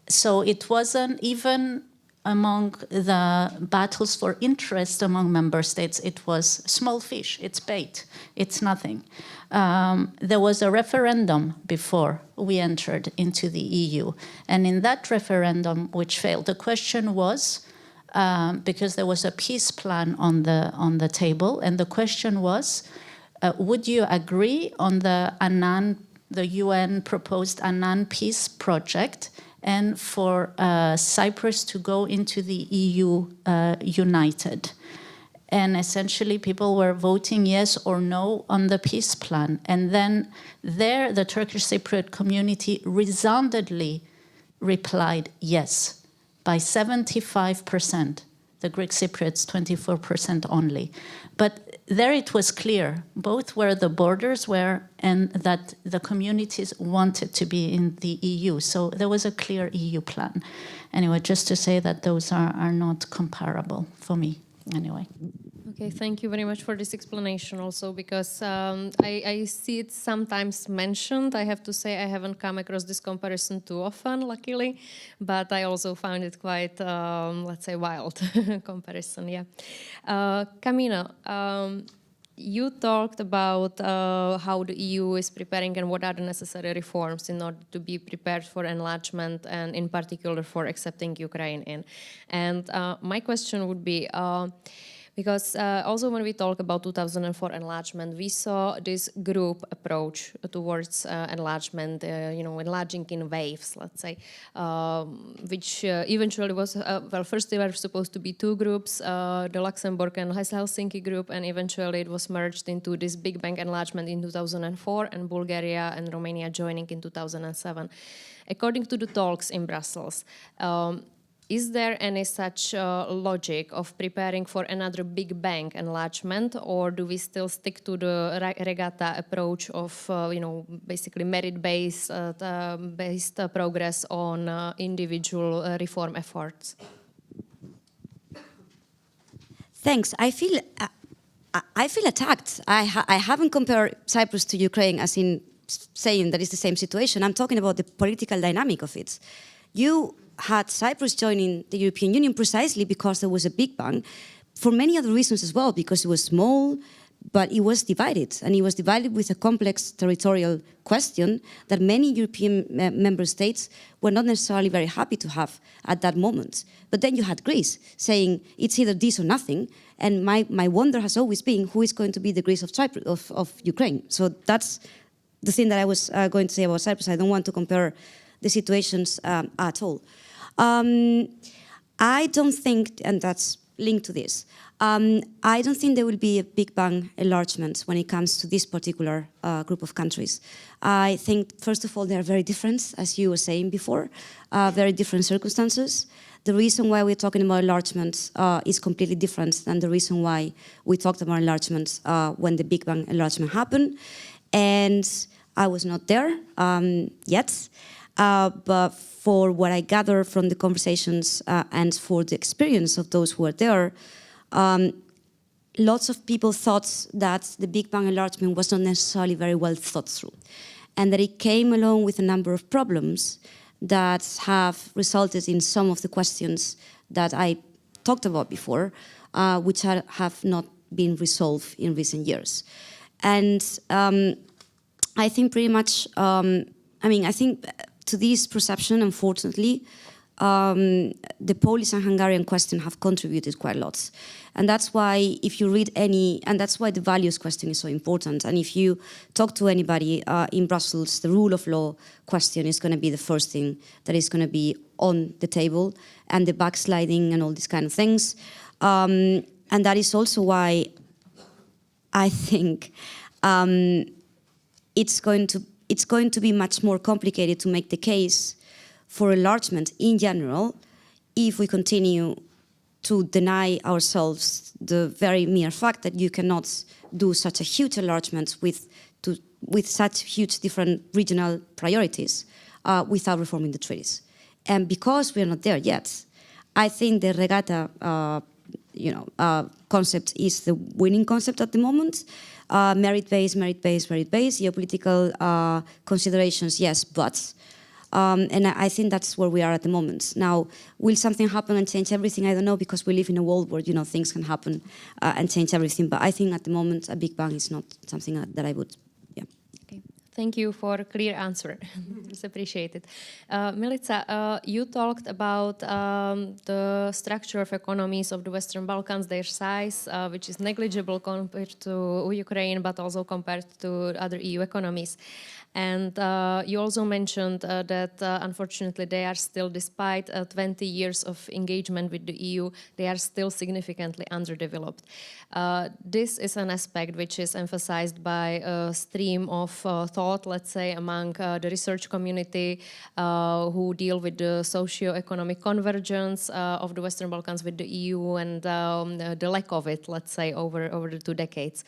Speaker 3: So it wasn't even among the battles for interest among member states. It was small fish, it's bait, it's nothing. There was a referendum before we entered into the EU. And in that referendum, which failed, the question was, because there was a peace plan on the table, and the question was, would you agree on the UN proposed Annan peace project, and for Cyprus to go into the EU united? And essentially, people were voting yes or no on the peace plan. And then there, the Turkish Cypriot community resoundingly replied yes, by 75%, the Greek Cypriots 24% only. But there it was clear, both where the borders were and that the communities wanted to be in the EU. So there was a clear EU plan. Anyway, just to say that those are not comparable for me, anyway.
Speaker 2: Okay, thank you very much for this explanation also, because I see it sometimes mentioned. I have to say I haven't come across this comparison too often, luckily, but I also found it quite, let's say, wild comparison, yeah. Camino, you talked about how the EU is preparing and what are the necessary reforms in order to be prepared for enlargement and in particular for accepting Ukraine in. And my question would be, because also when we talk about 2004 enlargement, we saw this group approach towards enlargement, enlarging in waves, let's say, which eventually was, well, first there were supposed to be two groups, the Luxembourg and Helsinki group, and eventually it was merged into this Big Bang enlargement in 2004, and Bulgaria and Romania joining in 2007. According to the talks in Brussels, is there any such logic of preparing for another Big Bang enlargement, or do we still stick to the regatta approach of, basically merit-based progress on individual reform efforts?
Speaker 4: Thanks. I feel attacked. I haven't compared Cyprus to Ukraine as in saying that it's the same situation. I'm talking about the political dynamic of it. You had Cyprus joining the European Union precisely because there was a big bang, for many other reasons as well, because it was small, but it was divided, and it was divided with a complex territorial question that many European member states were not necessarily very happy to have at that moment. But then you had Greece saying it's either this or nothing, and my wonder has always been who is going to be the Greece of Cyprus, of Ukraine. So that's the thing that I was going to say about Cyprus. I don't want to compare the situations at all. I don't think, and that's linked to this, I don't think there will be a big bang enlargement when it comes to this particular group of countries. I think, first of all, they are very different, as you were saying before, very different circumstances. The reason why we're talking about enlargement is completely different than the reason why we talked about enlargement when the Big Bang enlargement happened. And I was not there yet, but for what I gather from the conversations and for the experience of those who were there, lots of people thought that the Big Bang enlargement was not necessarily very well thought through, and that it came along with a number of problems that have resulted in some of the questions that I talked about before, which have not been resolved in recent years. And I think pretty much, I think to this perception, unfortunately, the Polish and Hungarian question have contributed quite a lot. And that's why if you read and that's why the values question is so important. And if you talk to anybody in Brussels, the rule of law question is going to be the first thing that is going to be on the table, and the backsliding and all these kind of things. And that is also why I think it's going to be much more complicated to make the case for enlargement in general if we continue to deny ourselves the very mere fact that you cannot do such a huge enlargement with such huge different regional priorities without reforming the treaties. And because we're not there yet, I think the regatta concept is the winning concept at the moment. Merit-based, merit-based, merit-based, geopolitical considerations, yes, but. And I think that's where we are at the moment. Now, will something happen and change everything? I don't know, because we live in a world where things can happen and change everything. But I think at the moment a big bang is not something that I would. Yeah.
Speaker 2: Okay. Thank you for a clear answer. It's appreciated. Milica, you talked about the structure of economies of the Western Balkans, their size, which is negligible compared to Ukraine, but also compared to other EU economies. And you also mentioned that unfortunately they are still, despite 20 years of engagement with the EU, they are still significantly underdeveloped. This is an aspect which is emphasized by a stream of thought, let's say, among the research community who deal with the socio-economic convergence of the Western Balkans with the EU and the lack of it, let's say, over the 2 decades.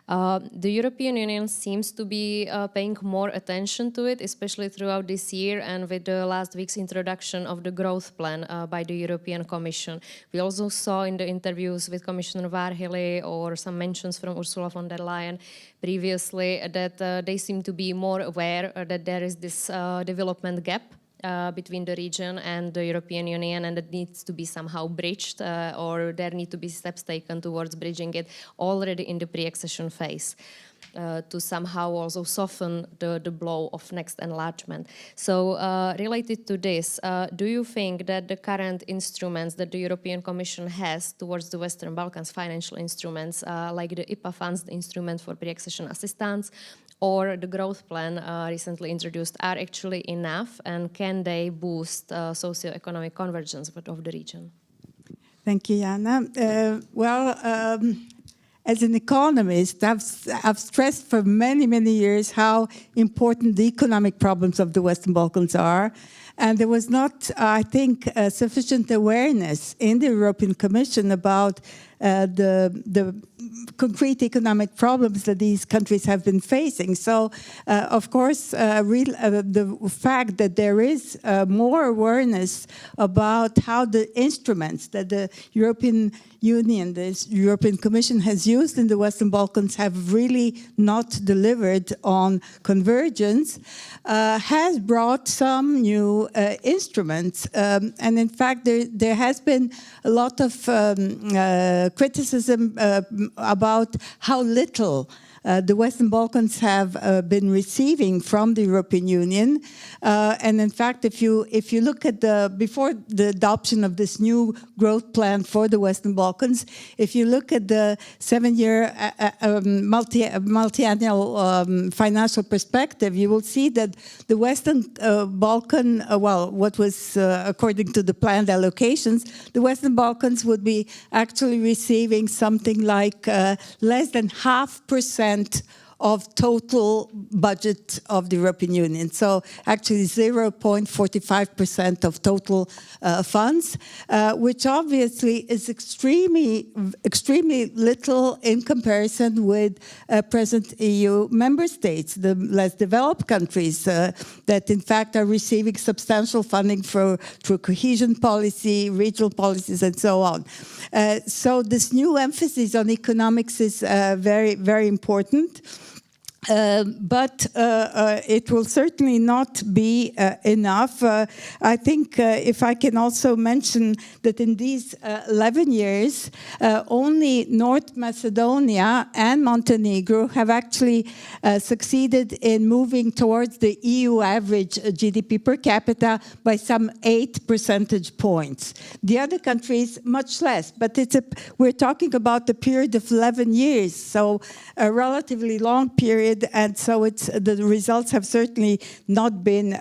Speaker 2: The European Union seems to be paying more attention to it, especially throughout this year and with the last week's introduction of the growth plan by the European Commission. We also saw in the interviews with Commissioner Várhelyi or some mentions from Ursula von der Leyen previously that they seem to be more aware that there is this development gap between the region and the European Union, and it needs to be somehow bridged, or there need to be steps taken towards bridging it already in the pre-accession phase to somehow also soften the blow of next enlargement. So related to this, do you think that the current instruments that the European Commission has towards the Western Balkans, financial instruments like the IPA funds, the instrument for pre-accession assistance, or the growth plan recently introduced are actually enough, and can they boost socio-economic convergence of the region?
Speaker 5: Thank you, Jana. As an economist, I've stressed for many, many years how important the economic problems of the Western Balkans are. And there was not, I think, sufficient awareness in the European Commission about the concrete economic problems that these countries have been facing. So, of course, the fact that there is more awareness about how the instruments that the European Union, the European Commission has used in the Western Balkans have really not delivered on convergence, has brought some new instruments. And in fact, there has been a lot of criticism about how little the Western Balkans have been receiving from the European Union. And in fact, if you look at before the adoption of this new growth plan for the Western Balkans, if you look at the 7-year multi-annual financial perspective, you will see that the Western Balkan, what was according to the planned allocations, the Western Balkans would be actually receiving something like less than 0.5% of total budget of the European Union. So actually 0.45% of total funds, which obviously is extremely little in comparison with present EU member states, the less developed countries that in fact are receiving substantial funding through cohesion policy, regional policies, and so on. So this new emphasis on economics is very, very important. But it will certainly not be enough. I think if I can also mention that in these 11 years, only North Macedonia and Montenegro have actually succeeded in moving towards the EU average GDP per capita by some 8 percentage points. The other countries, much less, but we're talking about the period of 11 years, so a relatively long period. And so the results have certainly not been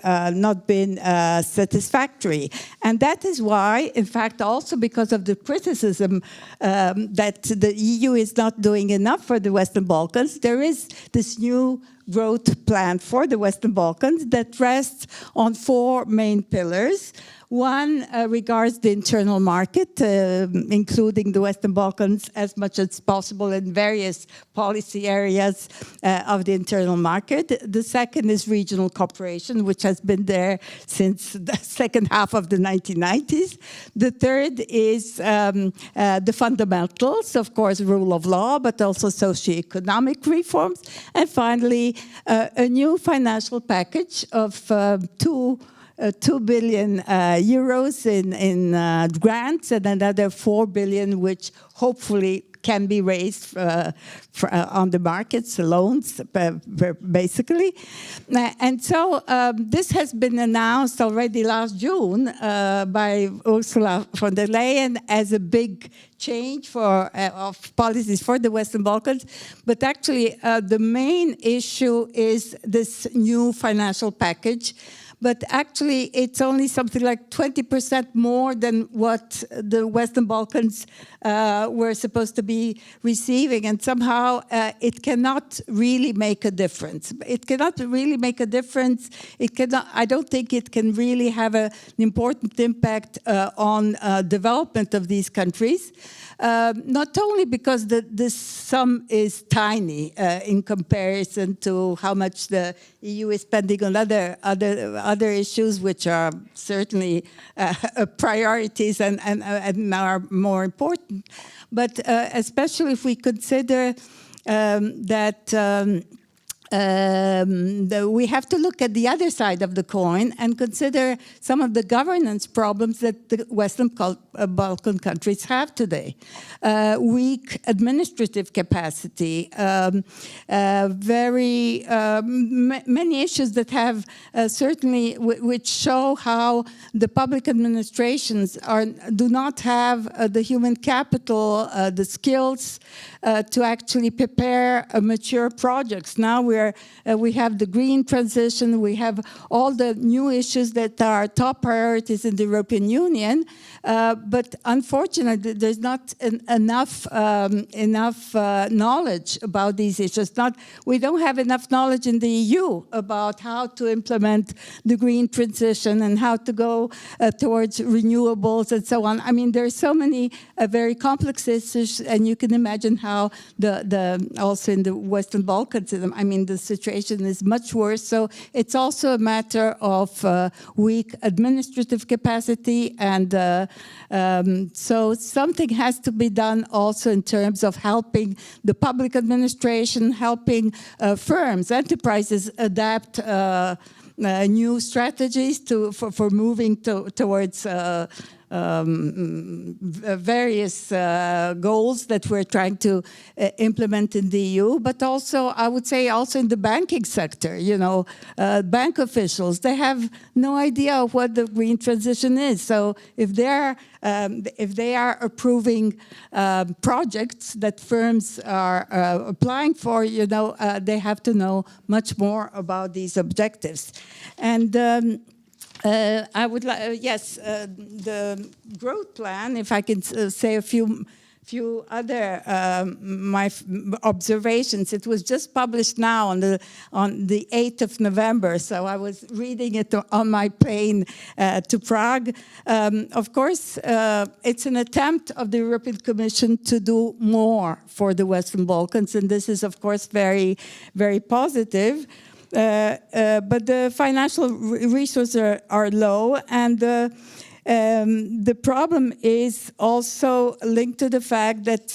Speaker 5: satisfactory. And that is why, in fact, also because of the criticism that the EU is not doing enough for the Western Balkans, there is this new growth plan for the Western Balkans that rests on 4 main pillars. One regards the internal market, including the Western Balkans as much as possible in various policy areas of the internal market. The second is regional cooperation, which has been there since the second half of the 1990s. The third is the fundamentals, of course, rule of law, but also socioeconomic reforms. And finally, a new financial package of 2 billion euros in grants and another 4 billion, which hopefully can be raised on the markets, loans, basically. And so this has been announced already last June by Ursula von der Leyen as a big change of policies for the Western Balkans. But actually, the main issue is this new financial package. But actually, it's only something like 20% more than what the Western Balkans were supposed to be receiving. And somehow, it cannot really make a difference. It cannot really make a difference. I don't think it can really have an important impact on development of these countries. Not only because this sum is tiny in comparison to how much the EU is spending on other issues, which are certainly priorities and are more important, but especially if we consider that we have to look at the other side of the coin and consider some of the governance problems that the Western Balkan countries have today. Weak administrative capacity, many issues that have certainly, which show how the public administrations do not have the human capital, the skills to actually prepare mature projects. Now we where we have the green transition, we have all the new issues that are top priorities in the European Union, but unfortunately there's not enough knowledge about these issues. We don't have enough knowledge in the EU about how to implement the green transition and how to go towards renewables and so on. I mean, there are so many very complex issues, and you can imagine how also in the Western Balkans, I mean, the situation is much worse. So it's also a matter of weak administrative capacity, and so something has to be done also in terms of helping the public administration, helping firms, enterprises adapt new strategies for moving towards various goals that we're trying to implement in the EU, but also, I would say, also in the banking sector. You know, bank officials, they have no idea of what the green transition is. So if they are approving projects that firms are applying for, you know, they have to know much more about these objectives. And I would like, the growth plan, if I can say a few other my observations. It was just published now on the 8th of November, so I was reading it on my plane to Prague. Of course, it's an attempt of the European Commission to do more for the Western Balkans, and this is, of course, very, very positive. But the financial resources are low, and the problem is also linked to the fact that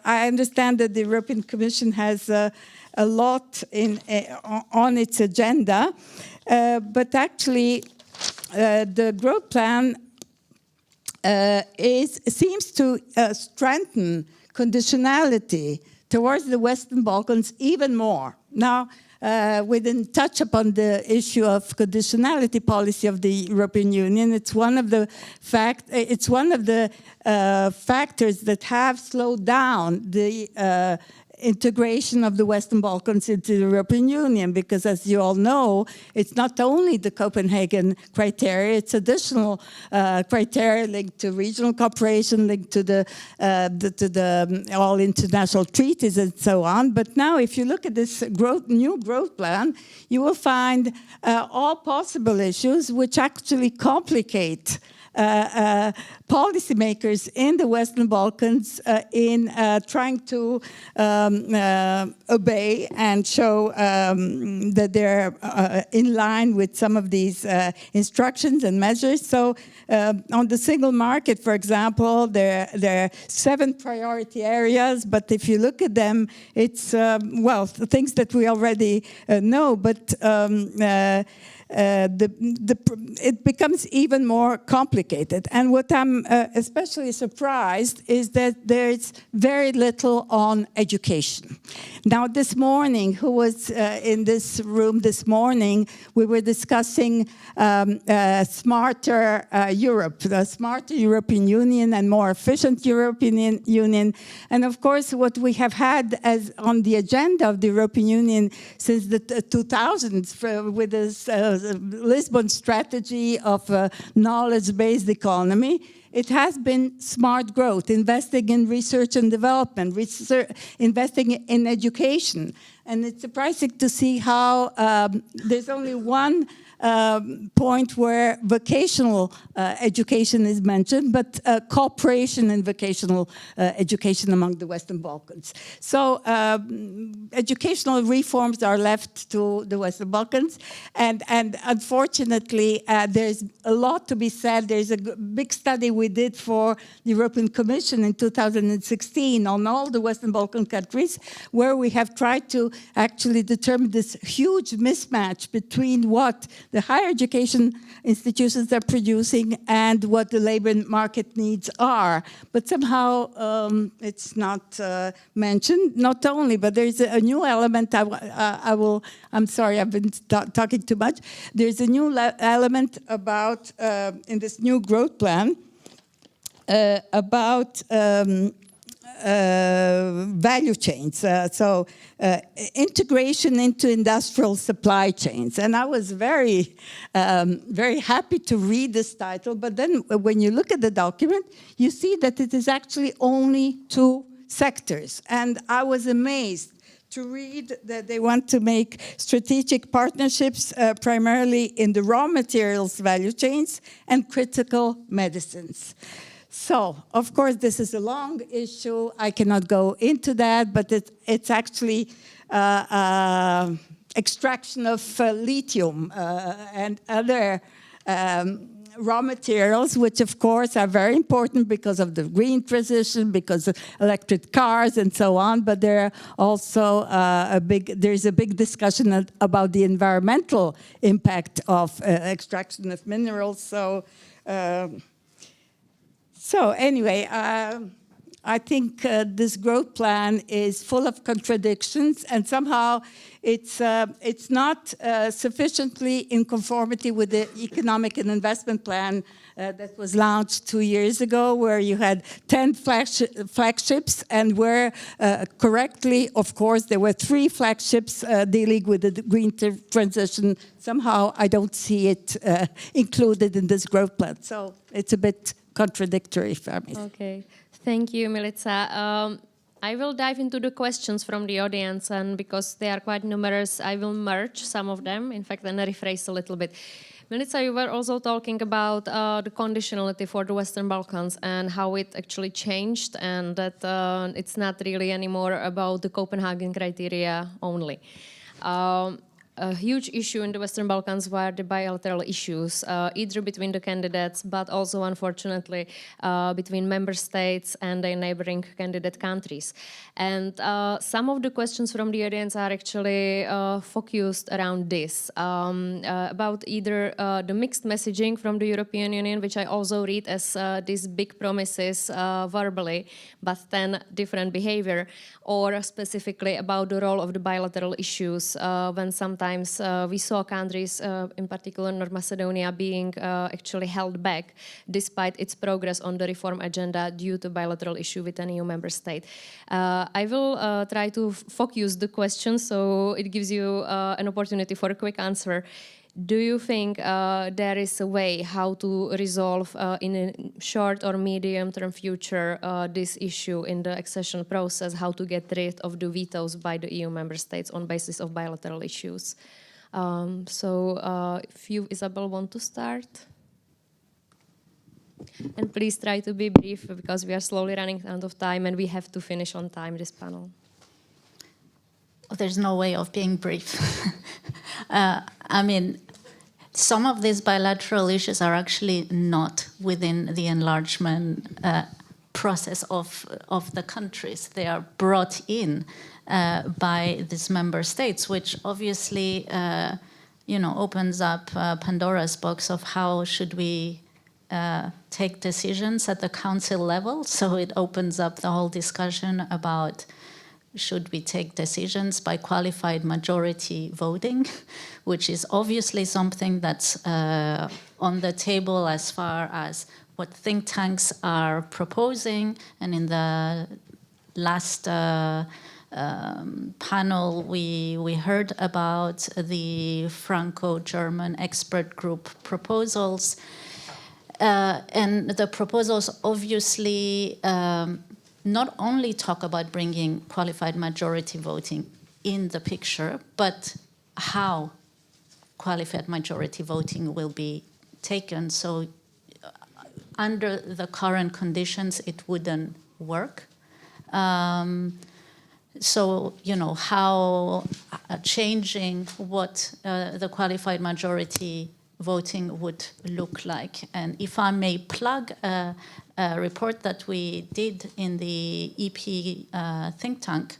Speaker 5: I understand that the European Commission has a lot on its agenda, but actually the growth plan seems to strengthen conditionality towards the Western Balkans even more. Now, we didn't touch upon the issue of conditionality policy of the European Union. It's one of the factors that have slowed down the integration of the Western Balkans into the European Union, because as you all know, it's not only the Copenhagen criteria, it's additional criteria linked to regional cooperation, linked to the all international treaties and so on. But now if you look at this new growth plan, you will find all possible issues which actually complicate policymakers in the Western Balkans in trying to obey and show that they're in line with some of these instructions and measures. So on the single market, for example, there are 7 priority areas, but if you look at them, it's, well, the things that we already know, but it becomes even more complicated. And what I'm especially surprised is that there's very little on education. Now, this morning, who was in this room this morning, we were discussing smarter Europe, the smarter European Union and more efficient European Union. And of course, what we have had as on the agenda of the European Union since the 2000s with this Lisbon strategy of knowledge-based economy, it has been smart growth, investing in research and development, investing in education. And it's surprising to see how there's only one point where vocational education is mentioned, but cooperation in vocational education among the Western Balkans. So educational reforms are left to the Western Balkans, and unfortunately there's a lot to be said. There's a big study we did for the European Commission in 2016 on all the Western Balkan countries, where we have tried to actually determine this huge mismatch between what the higher education institutions are producing and what the labor market needs are. But somehow it's not mentioned. Not only, but there's a new element. I'm sorry, I've been talking too much. There's a new element about, in this new growth plan, about value chains. Integration into industrial supply chains. And I was very, very happy to read this title. But then when you look at the document, you see that it is actually only 2 sectors. And I was amazed to read that they want to make strategic partnerships primarily in the raw materials value chains and critical medicines. So, of course, this is a long issue. I cannot go into that, but it's actually extraction of lithium and other raw materials, which of course are very important because of the green transition, because of electric cars and so on. But there are also there's a big discussion about the environmental impact of extraction of minerals. So anyway, I think this growth plan is full of contradictions, and somehow it's not sufficiently in conformity with the economic and investment plan that was launched 2 years ago, where you had 10 flagships, and where correctly, of course, there were 3 flagships dealing with the green transition. Somehow I don't see it included in this growth plan. So it's a bit contradictory for me.
Speaker 2: Okay, thank you, Milica. I will dive into the questions from the audience, and because they are quite numerous, I will merge some of them, in fact, and rephrase a little bit. Milica, you were also talking about the conditionality for the Western Balkans and how it actually changed, and that it's not really anymore about the Copenhagen criteria only. A huge issue in the Western Balkans were the bilateral issues, either between the candidates, but also, unfortunately, between member states and their neighboring candidate countries. And some of the questions from the audience are actually focused around this, about either the mixed messaging from the European Union, which I also read as these big promises verbally, but then different behavior, or specifically about the role of the bilateral issues when sometimes we saw countries, in particular North Macedonia, being actually held back despite its progress on the reform agenda due to bilateral issue with an EU member state. I will try to focus the question so it gives you an opportunity for a quick answer. Do you think there is a way how to resolve in a short or medium-term future this issue in the accession process, how to get rid of the vetoes by the EU member states on basis of bilateral issues? If you, Isabel, want to start? And please try to be brief because we are slowly running out of time and we have to finish on time this panel.
Speaker 3: There's no way of being brief. I mean, some of these bilateral issues are actually not within the enlargement process of the countries. They are brought in by these member states, which obviously, opens up Pandora's box of how should we take decisions at the council level. So it opens up the whole discussion about should we take decisions by qualified majority voting, which is obviously something that's on the table as far as what think tanks are proposing. And in the last panel, we heard about the Franco-German expert group proposals. And the proposals obviously not only talk about bringing qualified majority voting in the picture, but how qualified majority voting will be taken. So under the current conditions, it wouldn't work. So, how changing what the qualified majority voting would look like. And if I may plug a report that we did in the EP think tank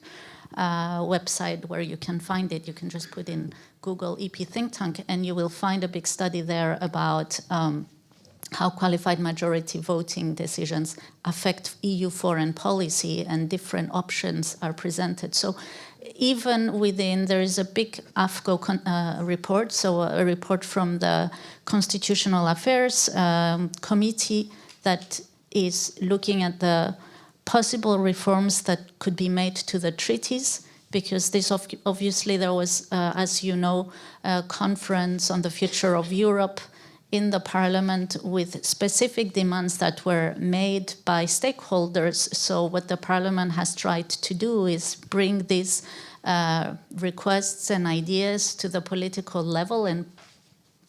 Speaker 3: website, where you can find it. You can just put in Google EP think tank and you will find a big study there about how qualified majority voting decisions affect EU foreign policy, and different options are presented. So even within, there is a big AFCO report, so a report from the Constitutional Affairs Committee that is looking at the possible reforms that could be made to the treaties, because this obviously there was, as you know, a conference on the future of Europe in the Parliament with specific demands that were made by stakeholders. So what the Parliament has tried to do is bring these requests and ideas to the political level and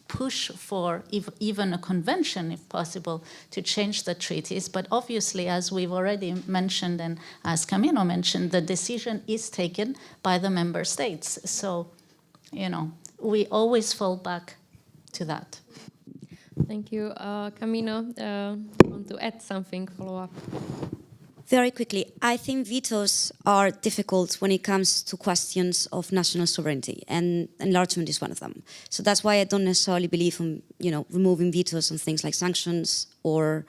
Speaker 3: push for even a convention, if possible, to change the treaties. But obviously, as we've already mentioned and as Camino mentioned, the decision is taken by the member states. So, you know, we always fall back to that.
Speaker 2: Thank you. Camino, want to add something, follow up?
Speaker 4: Very quickly, I think vetoes are difficult when it comes to questions of national sovereignty, and enlargement is one of them. So that's why I don't necessarily believe in, removing vetoes on things like sanctions or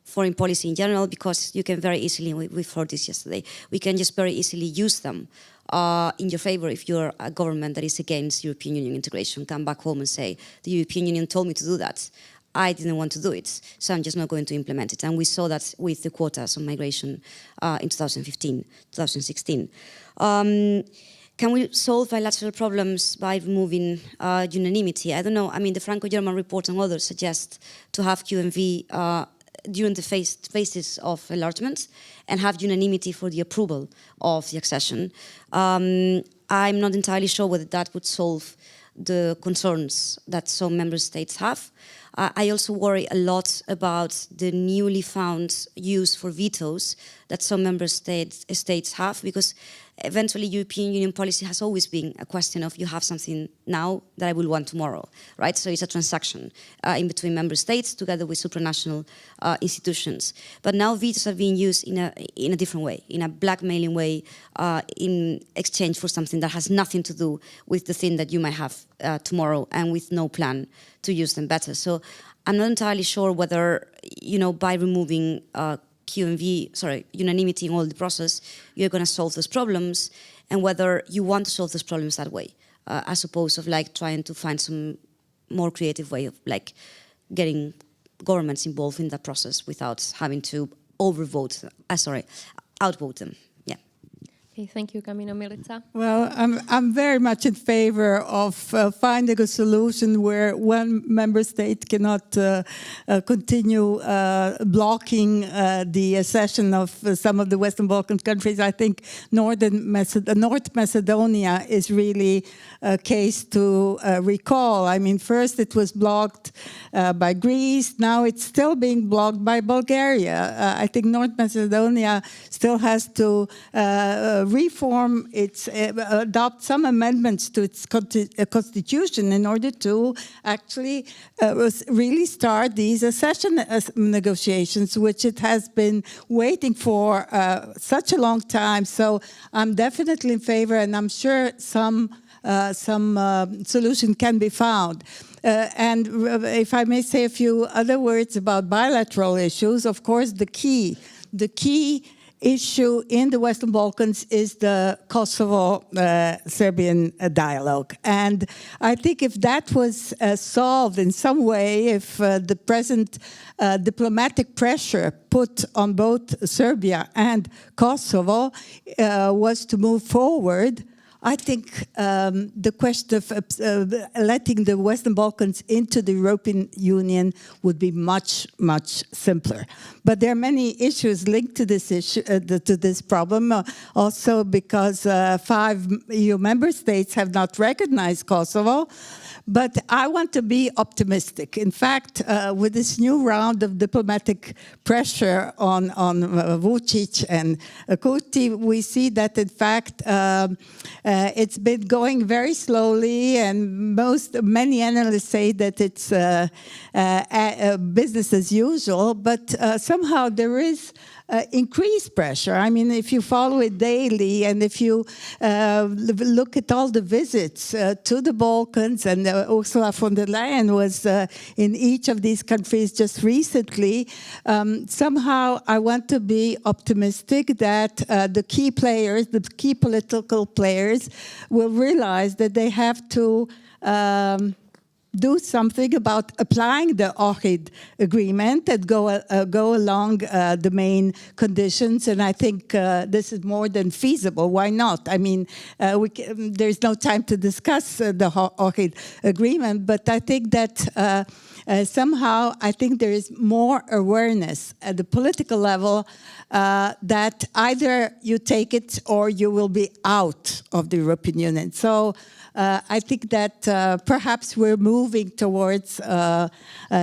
Speaker 4: foreign policy in general, because you can very easily, we've heard this yesterday, we can just very easily use them in your favor if you're a government that is against European Union integration. Come back home and say, the European Union told me to do that. I didn't want to do it, so I'm just not going to implement it. And we saw that with the quotas on migration in 2015, 2016. Can we solve bilateral problems by removing unanimity? I don't know. I mean, the Franco-German report and others suggest to have QMV during the phases of enlargement and have unanimity for the approval of the accession. I'm not entirely sure whether that would solve the concerns that some member states have. I also worry a lot about the newly found use for vetoes that some member states have, because eventually European Union policy has always been a question of you have something now that I will want tomorrow, right? So it's a transaction in between member states together with supranational institutions. But now vetoes are being used in a different way, in a blackmailing way, in exchange for something that has nothing to do with the thing that you might have tomorrow, and with no plan to use them better. So I'm not entirely sure whether, by removing unanimity in all the process, you're going to solve those problems, and whether you want to solve those problems that way, as opposed to trying to find some more creative way of getting governments involved in that process without having to outvote them. Yeah.
Speaker 2: Okay, thank you, Camino. Milica?
Speaker 5: Well, I'm very much in favor of finding a solution where one member state cannot continue blocking the accession of some of the Western Balkan countries. I think North Macedonia is really a case to recall. I mean, first it was blocked by Greece. Now it's still being blocked by Bulgaria. I think North Macedonia still has to reform adopt some amendments to its constitution in order to actually really start these accession negotiations, which it has been waiting for such a long time. So I'm definitely in favor, and I'm sure some solution can be found. And if I may say a few other words about bilateral issues, of course, the key issue in the Western Balkans is the Kosovo-Serbian dialogue. And I think if that was solved in some way, if the present diplomatic pressure put on both Serbia and Kosovo was to move forward, I think the question of letting the Western Balkans into the European Union would be much, much simpler. But there are many issues linked to this issue, to this problem, also because 5 EU member states have not recognized Kosovo. But I want to be optimistic. In fact, with this new round of diplomatic pressure on Vučić and Kurti, we see that, in fact, it's been going very slowly, and many analysts say that it's business as usual, but somehow there is increased pressure. I mean, if you follow it daily, and if you look at all the visits to the Balkans, and Ursula von der Leyen was in each of these countries just recently, somehow I want to be optimistic that the key players, the key political players, will realize that they have to do something about applying the Ohrid agreement and go along the main conditions. And I think this is more than feasible. Why not? I mean, there's no time to discuss the Ohrid agreement, but I think that somehow I think there is more awareness at the political level that either you take it or you will be out of the European Union. So I think that perhaps we're moving towards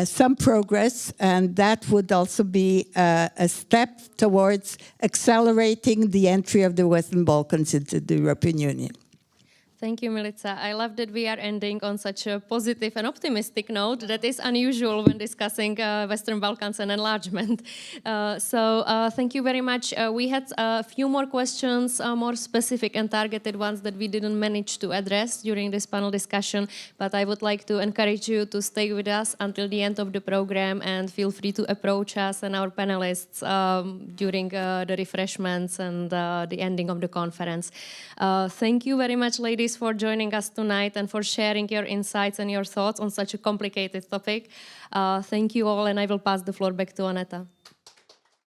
Speaker 5: some progress, and that would also be a step towards accelerating the entry of the Western Balkans into the European Union.
Speaker 2: Thank you, Milica. I love that we are ending on such a positive and optimistic note. That is unusual when discussing Western Balkans and enlargement. Thank you very much. We had a few more questions, more specific and targeted ones that we didn't manage to address during this panel discussion, but I would like to encourage you to stay with us until the end of the program and feel free to approach us and our panelists during the refreshments and the ending of the conference. Thank you very much, ladies, for joining us tonight and for sharing your insights and your thoughts on such a complicated topic. Thank you all, and I will pass the floor back to Aneta.